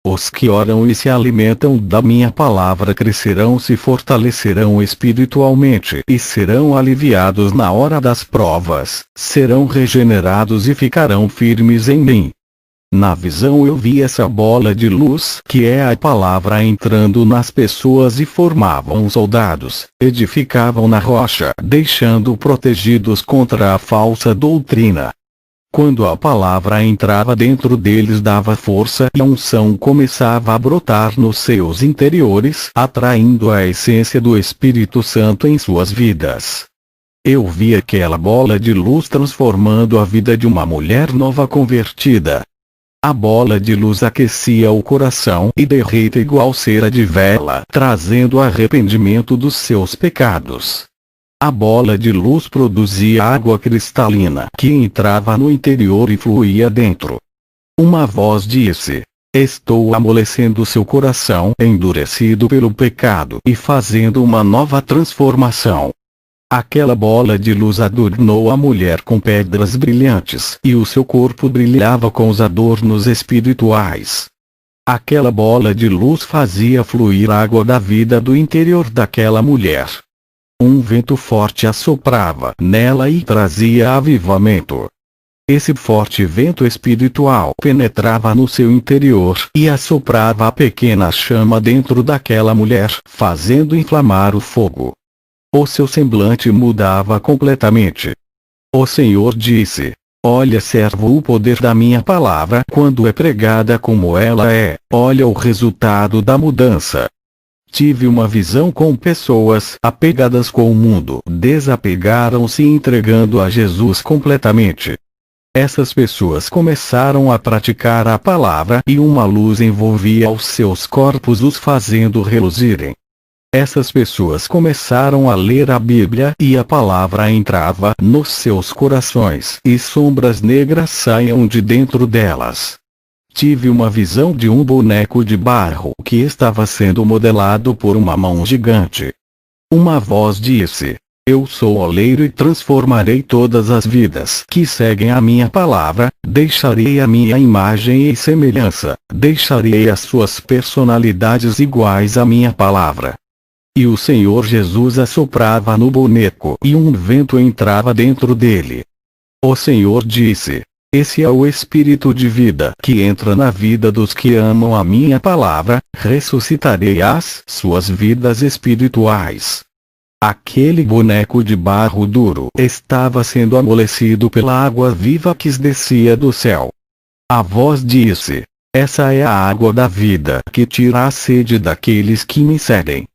Os que oram e se alimentam da minha palavra crescerão, se fortalecerão espiritualmente e serão aliviados na hora das provas, serão regenerados e ficarão firmes em mim. Na visão eu vi essa bola de luz, que é a palavra, entrando nas pessoas e formavam soldados, edificavam na rocha, deixando protegidos contra a falsa doutrina. Quando a palavra entrava dentro deles, dava força e a unção começava a brotar nos seus interiores, atraindo a essência do Espírito Santo em suas vidas. Eu vi aquela bola de luz transformando a vida de uma mulher nova convertida. A bola de luz aquecia o coração e derreta igual cera de vela, trazendo arrependimento dos seus pecados. A bola de luz produzia água cristalina que entrava no interior e fluía dentro. Uma voz disse: estou amolecendo seu coração endurecido pelo pecado e fazendo uma nova transformação. Aquela bola de luz adornou a mulher com pedras brilhantes e o seu corpo brilhava com os adornos espirituais. Aquela bola de luz fazia fluir a água da vida do interior daquela mulher. Um vento forte assoprava nela e trazia avivamento. Esse forte vento espiritual penetrava no seu interior e assoprava a pequena chama dentro daquela mulher, fazendo inflamar o fogo. O seu semblante mudava completamente. O Senhor disse: olha, servo, o poder da minha palavra quando é pregada como ela é, olha o resultado da mudança. Tive uma visão com pessoas apegadas com o mundo, desapegaram-se entregando a Jesus completamente. Essas pessoas começaram a praticar a palavra e uma luz envolvia os seus corpos, os fazendo reluzirem. Essas pessoas começaram a ler a Bíblia e a palavra entrava nos seus corações e sombras negras saíam de dentro delas. Tive uma visão de um boneco de barro que estava sendo modelado por uma mão gigante. Uma voz disse: eu sou o oleiro e transformarei todas as vidas que seguem a minha palavra, deixarei a minha imagem e semelhança, deixarei as suas personalidades iguais à minha palavra. E o Senhor Jesus assoprava no boneco e um vento entrava dentro dele. O Senhor disse: esse é o Espírito de vida que entra na vida dos que amam a minha palavra, ressuscitarei as suas vidas espirituais. Aquele boneco de barro duro estava sendo amolecido pela água viva que descia do céu. A voz disse: essa é a água da vida que tira a sede daqueles que me seguem.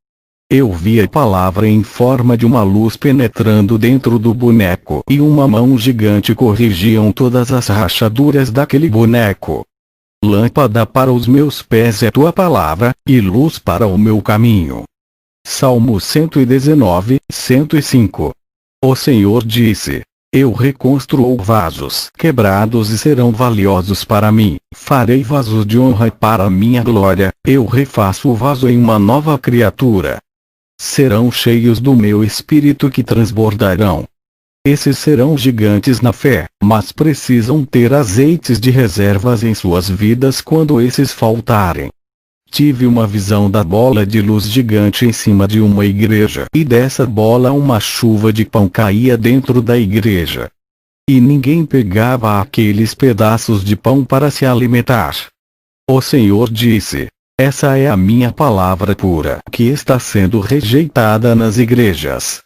Eu vi a palavra em forma de uma luz penetrando dentro do boneco e uma mão gigante corrigiam todas as rachaduras daquele boneco. Lâmpada para os meus pés é tua palavra, e luz para o meu caminho. Salmo 119, 105. O Senhor disse: eu reconstruo vasos quebrados e serão valiosos para mim, farei vasos de honra para minha glória, eu refaço o vaso em uma nova criatura. Serão cheios do meu espírito que transbordarão. Esses serão gigantes na fé, mas precisam ter azeites de reservas em suas vidas quando esses faltarem. Tive uma visão da bola de luz gigante em cima de uma igreja, e dessa bola uma chuva de pão caía dentro da igreja. E ninguém pegava aqueles pedaços de pão para se alimentar. O Senhor disse: essa é a minha palavra pura que está sendo rejeitada nas igrejas.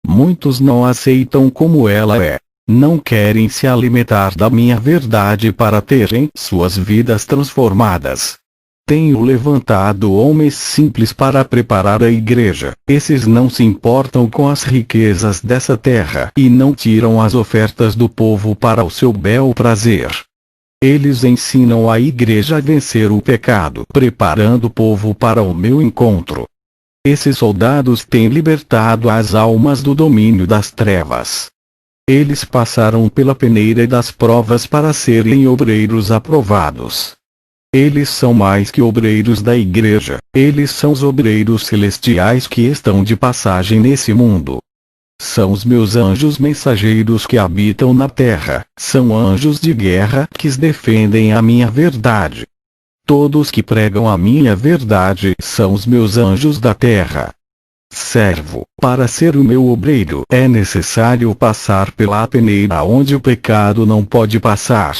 Muitos não aceitam como ela é. Não querem se alimentar da minha verdade para terem suas vidas transformadas. Tenho levantado homens simples para preparar a igreja. Esses não se importam com as riquezas dessa terra e não tiram as ofertas do povo para o seu bel prazer. Eles ensinam a igreja a vencer o pecado, preparando o povo para o meu encontro. Esses soldados têm libertado as almas do domínio das trevas. Eles passaram pela peneira das provas para serem obreiros aprovados. Eles são mais que obreiros da igreja, eles são os obreiros celestiais que estão de passagem nesse mundo. São os meus anjos mensageiros que habitam na terra, são anjos de guerra que defendem a minha verdade. Todos que pregam a minha verdade são os meus anjos da terra. Servo, para ser o meu obreiro é necessário passar pela peneira onde o pecado não pode passar.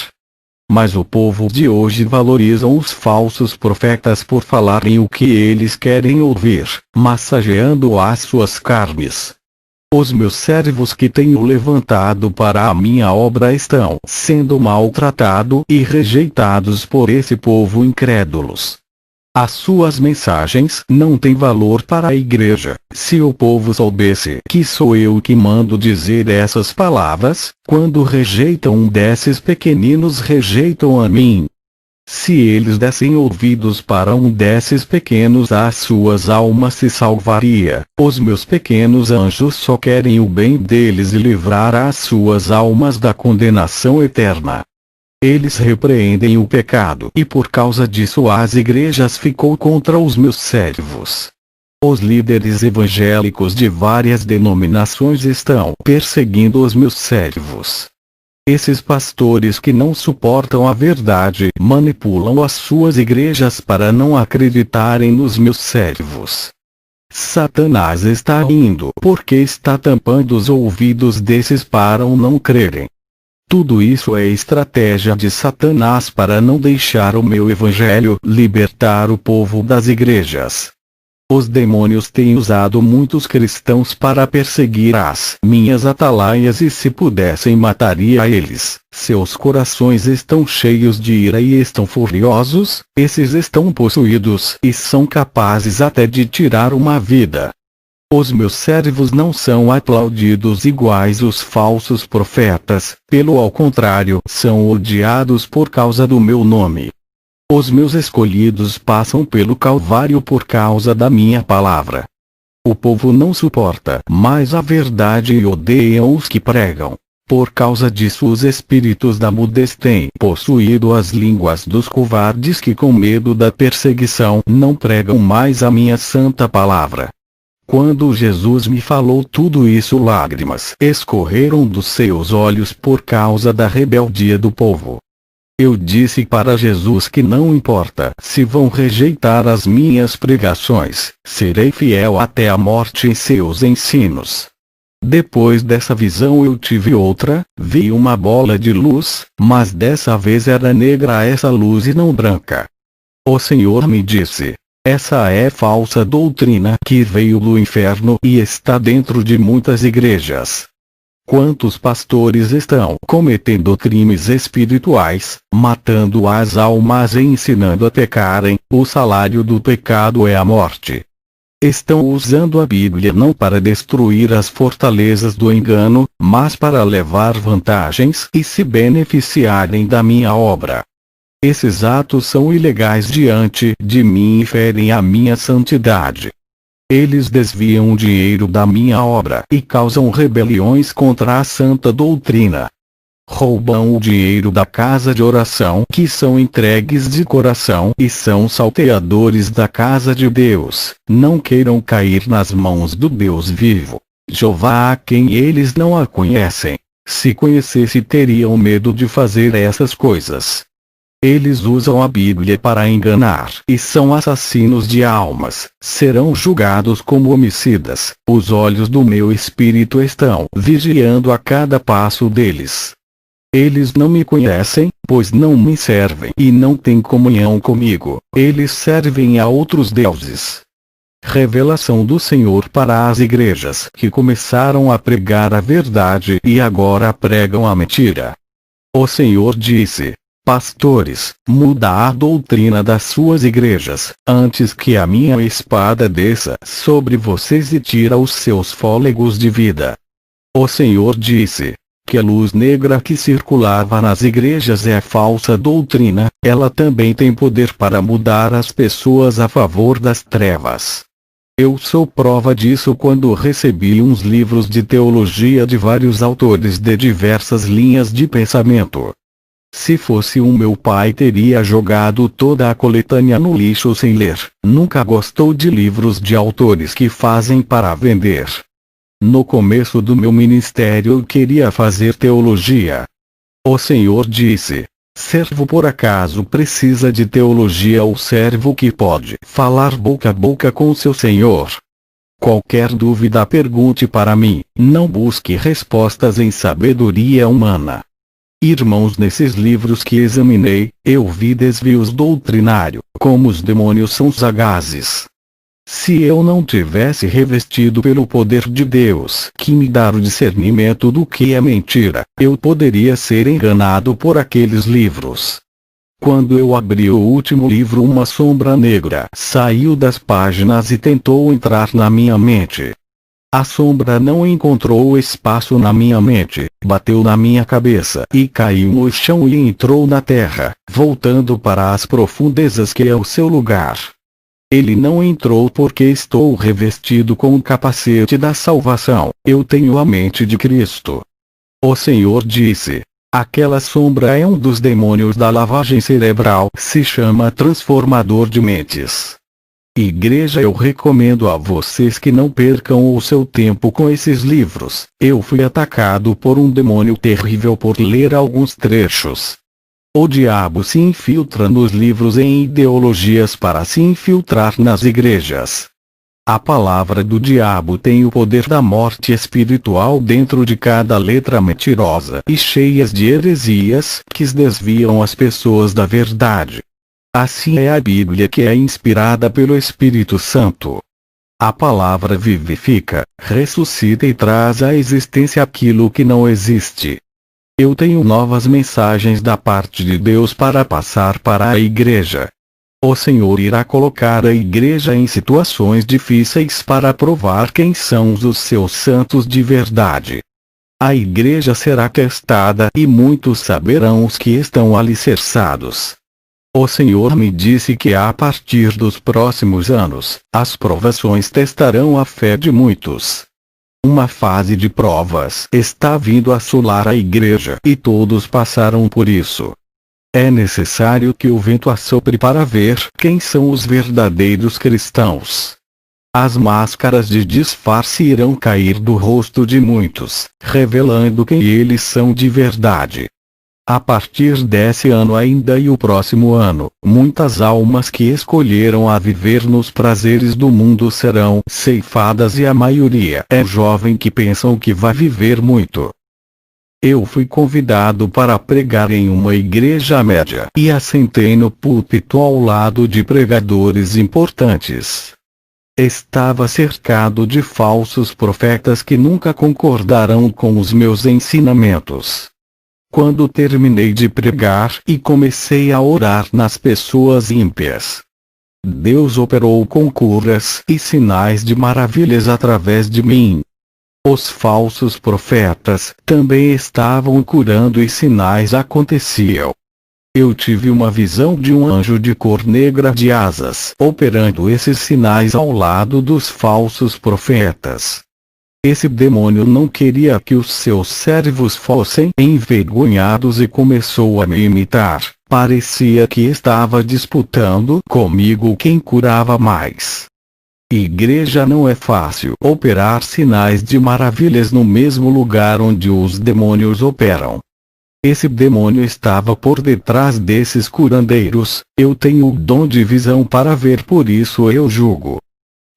Mas o povo de hoje valorizam os falsos profetas por falarem o que eles querem ouvir, massageando as suas carnes. Os meus servos que tenho levantado para a minha obra estão sendo maltratados e rejeitados por esse povo incrédulos. As suas mensagens não têm valor para a igreja. Se o povo soubesse que sou eu que mando dizer essas palavras, quando rejeitam um desses pequeninos rejeitam a mim. Se eles dessem ouvidos para um desses pequenos, as suas almas se salvaria. Os meus pequenos anjos só querem o bem deles e livrar as suas almas da condenação eterna. Eles repreendem o pecado e por causa disso as igrejas ficou contra os meus servos. Os líderes evangélicos de várias denominações estão perseguindo os meus servos. Esses pastores que não suportam a verdade manipulam as suas igrejas para não acreditarem nos meus servos. Satanás está rindo porque está tampando os ouvidos desses para não crerem. Tudo isso é estratégia de Satanás para não deixar o meu evangelho libertar o povo das igrejas. Os demônios têm usado muitos cristãos para perseguir as minhas atalaias e se pudessem mataria eles. Seus corações estão cheios de ira e estão furiosos, esses estão possuídos e são capazes até de tirar uma vida. Os meus servos não são aplaudidos iguais os falsos profetas, pelo ao contrário, são odiados por causa do meu nome. Os meus escolhidos passam pelo Calvário por causa da minha palavra. O povo não suporta mais a verdade e odeiam os que pregam. Por causa disso os espíritos da mudez têm possuído as línguas dos covardes que com medo da perseguição não pregam mais a minha santa palavra. Quando Jesus me falou tudo isso, lágrimas escorreram dos seus olhos por causa da rebeldia do povo. Eu disse para Jesus que não importa se vão rejeitar as minhas pregações, serei fiel até a morte em seus ensinos. Depois dessa visão eu tive outra, vi uma bola de luz, mas dessa vez era negra essa luz e não branca. O Senhor me disse: essa é falsa doutrina que veio do inferno e está dentro de muitas igrejas. Quantos pastores estão cometendo crimes espirituais, matando as almas e ensinando a pecarem? O salário do pecado é a morte. Estão usando a Bíblia não para destruir as fortalezas do engano, mas para levar vantagens e se beneficiarem da minha obra. Esses atos são ilegais diante de mim e ferem a minha santidade. Eles desviam o dinheiro da minha obra e causam rebeliões contra a santa doutrina. roubam o dinheiro da casa de oração, que são entregues de coração e são salteadores da casa de Deus, não queiram cair nas mãos do Deus vivo, Jeová, a quem eles não a conhecem. Se conhecesse, teriam medo de fazer essas coisas. Eles usam a Bíblia para enganar e são assassinos de almas, serão julgados como homicidas. Os olhos do meu espírito estão vigiando a cada passo deles. Eles não me conhecem, pois não me servem e não têm comunhão comigo. Eles servem a outros deuses. Revelação do Senhor para as igrejas que começaram a pregar a verdade e agora pregam a mentira. O Senhor disse: pastores, muda a doutrina das suas igrejas, antes que a minha espada desça sobre vocês e tira os seus fôlegos de vida. O Senhor disse que a luz negra que circulava nas igrejas é falsa doutrina, ela também tem poder para mudar as pessoas a favor das trevas. Eu sou prova disso quando recebi uns livros de teologia de vários autores de diversas linhas de pensamento. Se fosse meu pai, teria jogado toda a coletânea no lixo sem ler. Nunca gostou de livros de autores que fazem para vender. No começo do meu ministério eu queria fazer teologia. O Senhor disse: servo por acaso precisa de teologia ou servo que pode falar boca a boca com seu Senhor? Qualquer dúvida pergunte para mim, não busque respostas em sabedoria humana. Irmãos, nesses livros que examinei, eu vi desvios doutrinários, como os demônios são sagazes. Se eu não tivesse revestido pelo poder de Deus, que me dá o discernimento do que é mentira, eu poderia ser enganado por aqueles livros. Quando eu abri o último livro, uma sombra negra saiu das páginas e tentou entrar na minha mente. A sombra não encontrou espaço na minha mente, bateu na minha cabeça e caiu no chão e entrou na terra, voltando para as profundezas que é o seu lugar. Ele não entrou porque estou revestido com o capacete da salvação, eu tenho a mente de Cristo. O Senhor disse: aquela sombra é um dos demônios da lavagem cerebral, se chama transformador de mentes. Igreja, eu recomendo a vocês que não percam o seu tempo com esses livros. Eu fui atacado por um demônio terrível por ler alguns trechos. O diabo se infiltra nos livros em ideologias para se infiltrar nas igrejas. A palavra do diabo tem o poder da morte espiritual dentro de cada letra mentirosa e cheias de heresias que desviam as pessoas da verdade. Assim é a Bíblia, que é inspirada pelo Espírito Santo. A palavra vivifica, ressuscita e traz à existência aquilo que não existe. Eu tenho novas mensagens da parte de Deus para passar para a igreja. O Senhor irá colocar a igreja em situações difíceis para provar quem são os seus santos de verdade. A igreja será testada e muitos saberão os que estão alicerçados. O Senhor me disse que a partir dos próximos anos, as provações testarão a fé de muitos. Uma fase de provas está vindo assolar a igreja e todos passaram por isso. É necessário que o vento assopre para ver quem são os verdadeiros cristãos. As máscaras de disfarce irão cair do rosto de muitos, revelando quem eles são de verdade. A partir desse ano ainda e o próximo ano, muitas almas que escolheram a viver nos prazeres do mundo serão ceifadas e a maioria é jovem que pensam que vai viver muito. Eu fui convidado para pregar em uma igreja média e assentei no púlpito ao lado de pregadores importantes. Estava cercado de falsos profetas que nunca concordarão com os meus ensinamentos. Quando terminei de pregar e comecei a orar nas pessoas ímpias, Deus operou com curas e sinais de maravilhas através de mim. Os falsos profetas também estavam curando e sinais aconteciam. Eu tive uma visão de um anjo de cor negra de asas operando esses sinais ao lado dos falsos profetas. Esse demônio não queria que os seus servos fossem envergonhados e começou a me imitar. Parecia que estava disputando comigo quem curava mais. Igreja, não é fácil operar sinais de maravilhas no mesmo lugar onde os demônios operam. Esse demônio estava por detrás desses curandeiros. Eu tenho o dom de visão para ver, por isso eu julgo.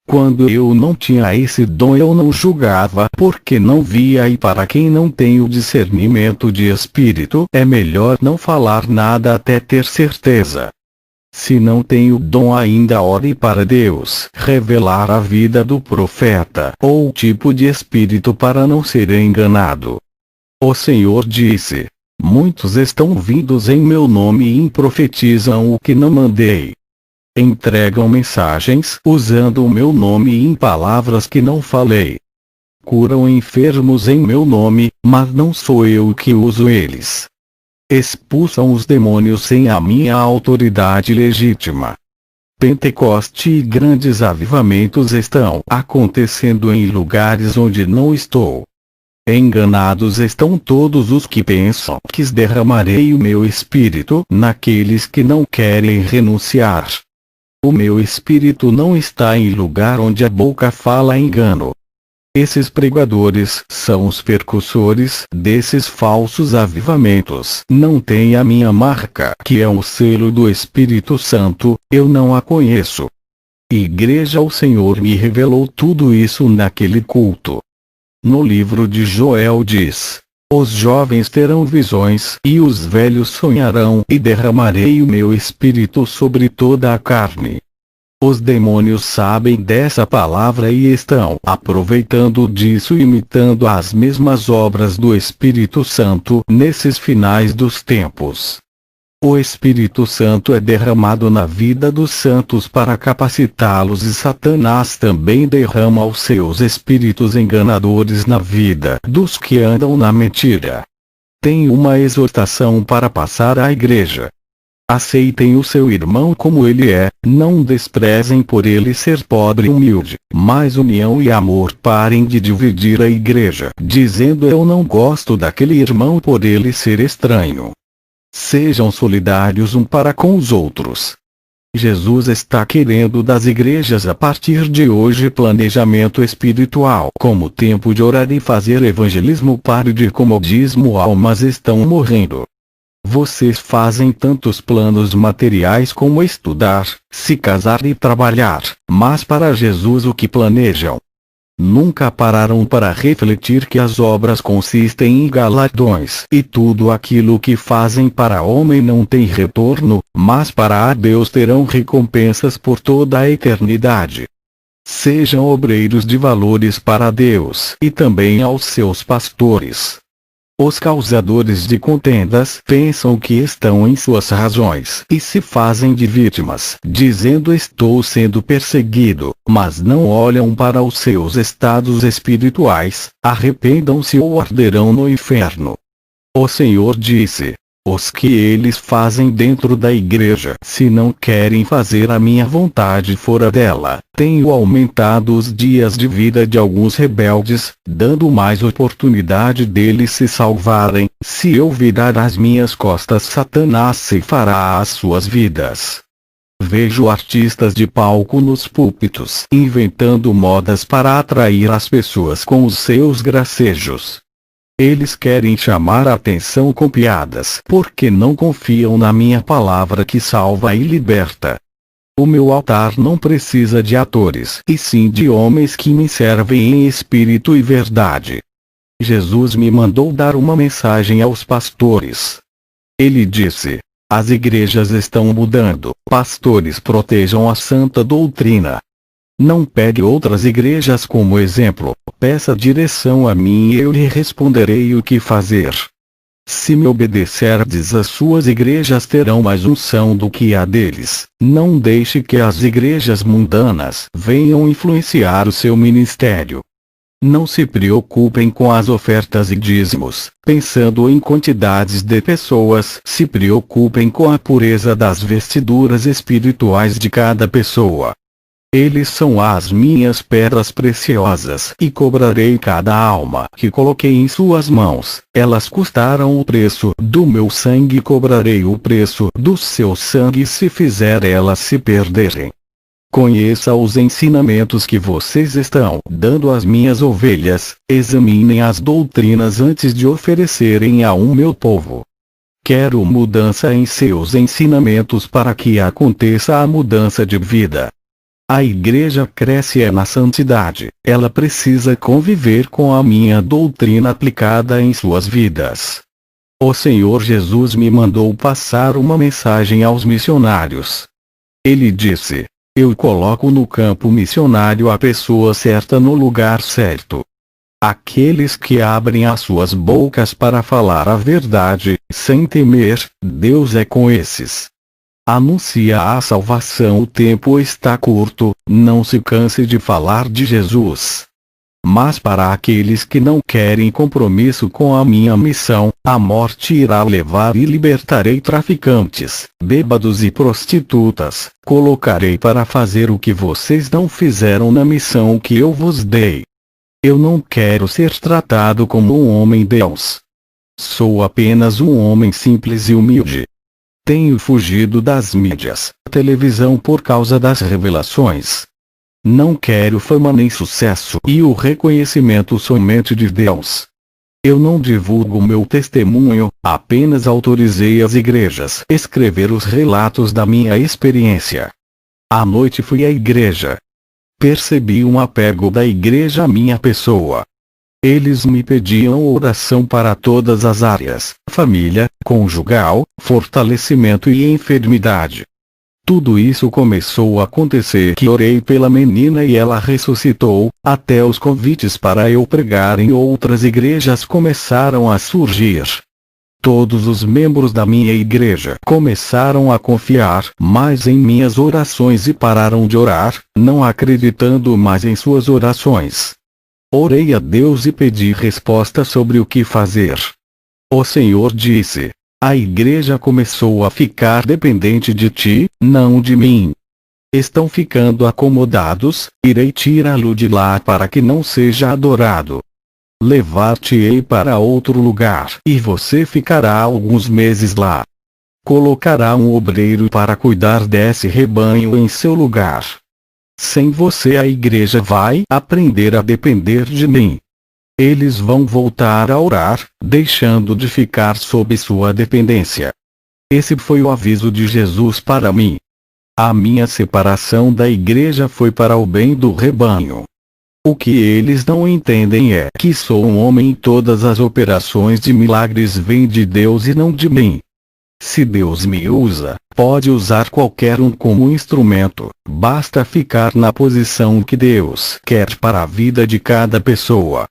Quando eu não tinha esse dom eu não julgava porque não via, e para quem não tem o discernimento de espírito é melhor não falar nada até ter certeza. Se não tem o dom ainda, ore para Deus revelar a vida do profeta ou o tipo de espírito para não ser enganado. O Senhor disse: muitos estão vindos em meu nome e profetizam o que não mandei. Entregam mensagens usando o meu nome em palavras que não falei. Curam enfermos em meu nome, mas não sou eu que uso eles. Expulsam os demônios sem a minha autoridade legítima. Pentecoste e grandes avivamentos estão acontecendo em lugares onde não estou. Enganados estão todos os que pensam que derramarei o meu espírito naqueles que não querem renunciar. O meu espírito não está em lugar onde a boca fala engano. Esses pregadores são os percussores desses falsos avivamentos. Não tem a minha marca, que é o selo do Espírito Santo, eu não a conheço. Igreja, o Senhor me revelou tudo isso naquele culto. No livro de Joel diz: os jovens terão visões e os velhos sonharão, e derramarei o meu espírito sobre toda a carne. Os demônios sabem dessa palavra e estão aproveitando disso, imitando as mesmas obras do Espírito Santo nesses finais dos tempos. O Espírito Santo é derramado na vida dos santos para capacitá-los, e Satanás também derrama os seus espíritos enganadores na vida dos que andam na mentira. Tenho uma exortação para passar à igreja. Aceitem o seu irmão como ele é, não desprezem por ele ser pobre e humilde, mas união e amor. Parem de dividir a igreja, dizendo eu não gosto daquele irmão por ele ser estranho. Sejam solidários um para com os outros. Jesus está querendo das igrejas a partir de hoje planejamento espiritual como tempo de orar e fazer evangelismo. Pare de comodismo, almas estão morrendo. Vocês fazem tantos planos materiais como estudar, se casar e trabalhar, mas para Jesus o que planejam? Nunca pararam para refletir que as obras consistem em galardões, e tudo aquilo que fazem para homem não tem retorno, mas para a Deus terão recompensas por toda a eternidade. Sejam obreiros de valores para Deus e também aos seus pastores. Os causadores de contendas pensam que estão em suas razões e se fazem de vítimas, dizendo estou sendo perseguido, mas não olham para os seus estados espirituais. Arrependam-se ou arderão no inferno. O Senhor disse: os que eles fazem dentro da igreja, se não querem fazer a minha vontade fora dela, tenho aumentado os dias de vida de alguns rebeldes, dando mais oportunidade deles se salvarem. Se eu virar as minhas costas, Satanás ceifará as suas vidas. Vejo artistas de palco nos púlpitos inventando modas para atrair as pessoas com os seus gracejos. Eles querem chamar a atenção com piadas porque não confiam na minha palavra que salva e liberta. O meu altar não precisa de atores, e sim de homens que me servem em espírito e verdade. Jesus me mandou dar uma mensagem aos pastores. Ele disse: as igrejas estão mudando, pastores protejam a santa doutrina. Não pegue outras igrejas como exemplo, peça direção a mim e eu lhe responderei o que fazer. Se me obedecerdes, as suas igrejas terão mais unção do que a deles. Não deixe que as igrejas mundanas venham influenciar o seu ministério. Não se preocupem com as ofertas e dízimos, pensando em quantidades de pessoas. Se preocupem com a pureza das vestiduras espirituais de cada pessoa. Eles são as minhas pedras preciosas e cobrarei cada alma que coloquei em suas mãos. Elas custaram o preço do meu sangue e cobrarei o preço do seu sangue se fizer elas se perderem. Conheça os ensinamentos que vocês estão dando às minhas ovelhas, examinem as doutrinas antes de oferecerem a meu povo. Quero mudança em seus ensinamentos para que aconteça a mudança de vida. A igreja cresce na santidade, ela precisa conviver com a minha doutrina aplicada em suas vidas. O Senhor Jesus me mandou passar uma mensagem aos missionários. Ele disse: eu coloco no campo missionário a pessoa certa no lugar certo. Aqueles que abrem as suas bocas para falar a verdade, sem temer, Deus é com esses. Anuncia a salvação. O tempo está curto, não se canse de falar de Jesus. Mas para aqueles que não querem compromisso com a minha missão, a morte irá levar e libertarei traficantes, bêbados e prostitutas, colocarei para fazer o que vocês não fizeram na missão que eu vos dei. Eu não quero ser tratado como um homem-deus. Sou apenas um homem simples e humilde. Tenho fugido das mídias, televisão por causa das revelações. Não quero fama nem sucesso e o reconhecimento somente de Deus. Eu não divulgo meu testemunho, apenas autorizei as igrejas a escrever os relatos da minha experiência. À noite fui à igreja. Percebi um apego da igreja à minha pessoa. Eles me pediam oração para todas as áreas: família, conjugal, fortalecimento e enfermidade. Tudo isso começou a acontecer que orei pela menina e ela ressuscitou, até os convites para eu pregar em outras igrejas começaram a surgir. Todos os membros da minha igreja começaram a confiar mais em minhas orações e pararam de orar, não acreditando mais em suas orações. Orei a Deus e pedi resposta sobre o que fazer. O Senhor disse: a igreja começou a ficar dependente de ti, não de mim. Estão ficando acomodados, irei tirá-lo de lá para que não seja adorado. Levar-te-ei para outro lugar e você ficará alguns meses lá. Colocará um obreiro para cuidar desse rebanho em seu lugar. Sem você a igreja vai aprender a depender de mim. Eles vão voltar a orar, deixando de ficar sob sua dependência. Esse foi o aviso de Jesus para mim. A minha separação da igreja foi para o bem do rebanho. O que eles não entendem é que sou um homem e todas as operações de milagres vêm de Deus e não de mim. Se Deus me usa, pode usar qualquer um como instrumento, basta ficar na posição que Deus quer para a vida de cada pessoa.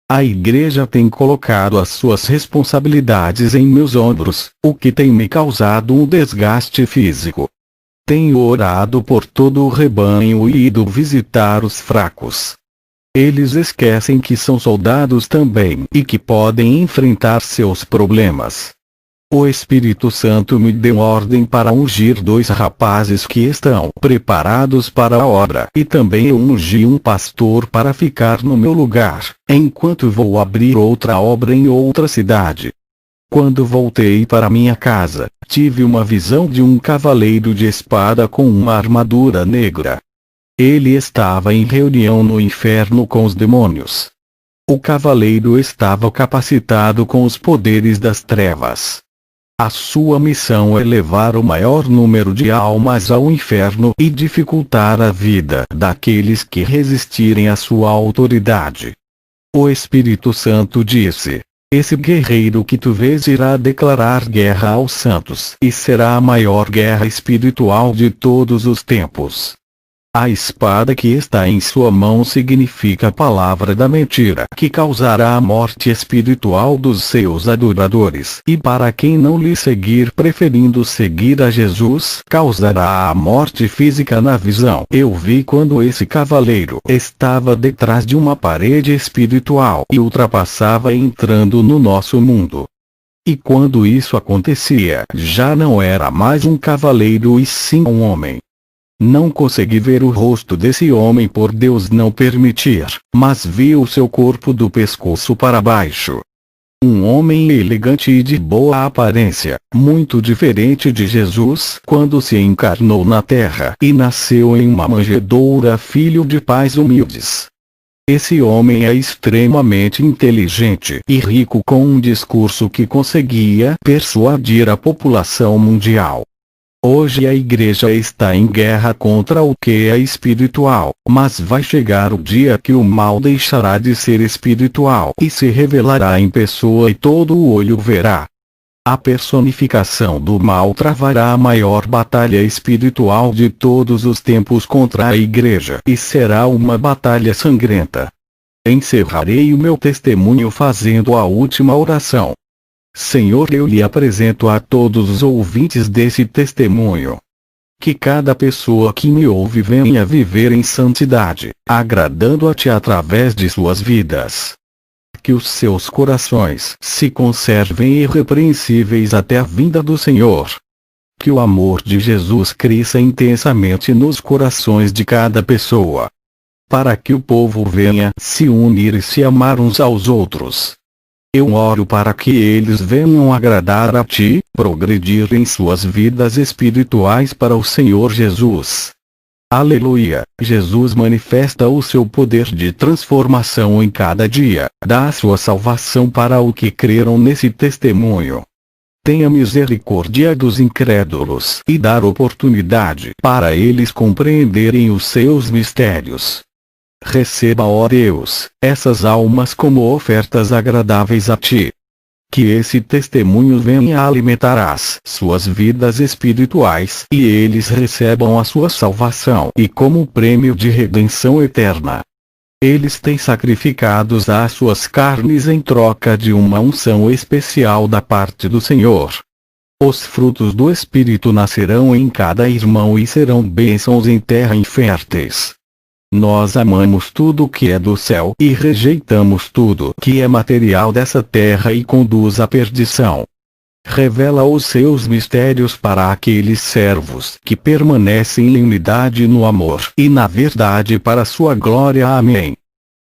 A igreja tem colocado as suas responsabilidades em meus ombros, o que tem me causado um desgaste físico. Tenho orado por todo o rebanho e ido visitar os fracos. Eles esquecem que são soldados também e que podem enfrentar seus problemas. O Espírito Santo me deu ordem para ungir 2 rapazes que estão preparados para a obra e também eu ungi um pastor para ficar no meu lugar, enquanto vou abrir outra obra em outra cidade. Quando voltei para minha casa, tive uma visão de um cavaleiro de espada com uma armadura negra. Ele estava em reunião no inferno com os demônios. O cavaleiro estava capacitado com os poderes das trevas. A sua missão é levar o maior número de almas ao inferno e dificultar a vida daqueles que resistirem à sua autoridade. O Espírito Santo disse: esse guerreiro que tu vês irá declarar guerra aos santos e será a maior guerra espiritual de todos os tempos. A espada que está em sua mão significa a palavra da mentira que causará a morte espiritual dos seus adoradores e para quem não lhe seguir preferindo seguir a Jesus causará a morte física na visão. Eu vi quando esse cavaleiro estava detrás de uma parede espiritual e ultrapassava entrando no nosso mundo. E quando isso acontecia, já não era mais um cavaleiro e sim um homem. Não consegui ver o rosto desse homem por Deus não permitir, mas vi o seu corpo do pescoço para baixo. Um homem elegante e de boa aparência, muito diferente de Jesus quando se encarnou na terra e nasceu em uma manjedoura, filho de pais humildes. Esse homem é extremamente inteligente e rico, com um discurso que conseguia persuadir a população mundial. Hoje a igreja está em guerra contra o que é espiritual, mas vai chegar o dia que o mal deixará de ser espiritual e se revelará em pessoa e todo o olho verá. A personificação do mal travará a maior batalha espiritual de todos os tempos contra a igreja e será uma batalha sangrenta. Encerrarei o meu testemunho fazendo a última oração. Senhor, eu lhe apresento a todos os ouvintes desse testemunho. Que cada pessoa que me ouve venha viver em santidade, agradando a Ti através de suas vidas. Que os seus corações se conservem irrepreensíveis até a vinda do Senhor. Que o amor de Jesus cresça intensamente nos corações de cada pessoa. Para que o povo venha se unir e se amar uns aos outros. Eu oro para que eles venham agradar a Ti, progredir em suas vidas espirituais para o Senhor Jesus. Aleluia! Jesus manifesta o seu poder de transformação em cada dia, dá a sua salvação para os que creram nesse testemunho. Tenha misericórdia dos incrédulos e dar oportunidade para eles compreenderem os seus mistérios. Receba, ó Deus, essas almas como ofertas agradáveis a Ti. Que esse testemunho venha alimentar as suas vidas espirituais e eles recebam a sua salvação e como prêmio de redenção eterna. Eles têm sacrificado as suas carnes em troca de uma unção especial da parte do Senhor. Os frutos do Espírito nascerão em cada irmão e serão bênçãos em terra inférteis. Nós amamos tudo que é do céu e rejeitamos tudo que é material dessa terra e conduz à perdição. Revela os seus mistérios para aqueles servos que permanecem em unidade no amor e na verdade para sua glória. Amém.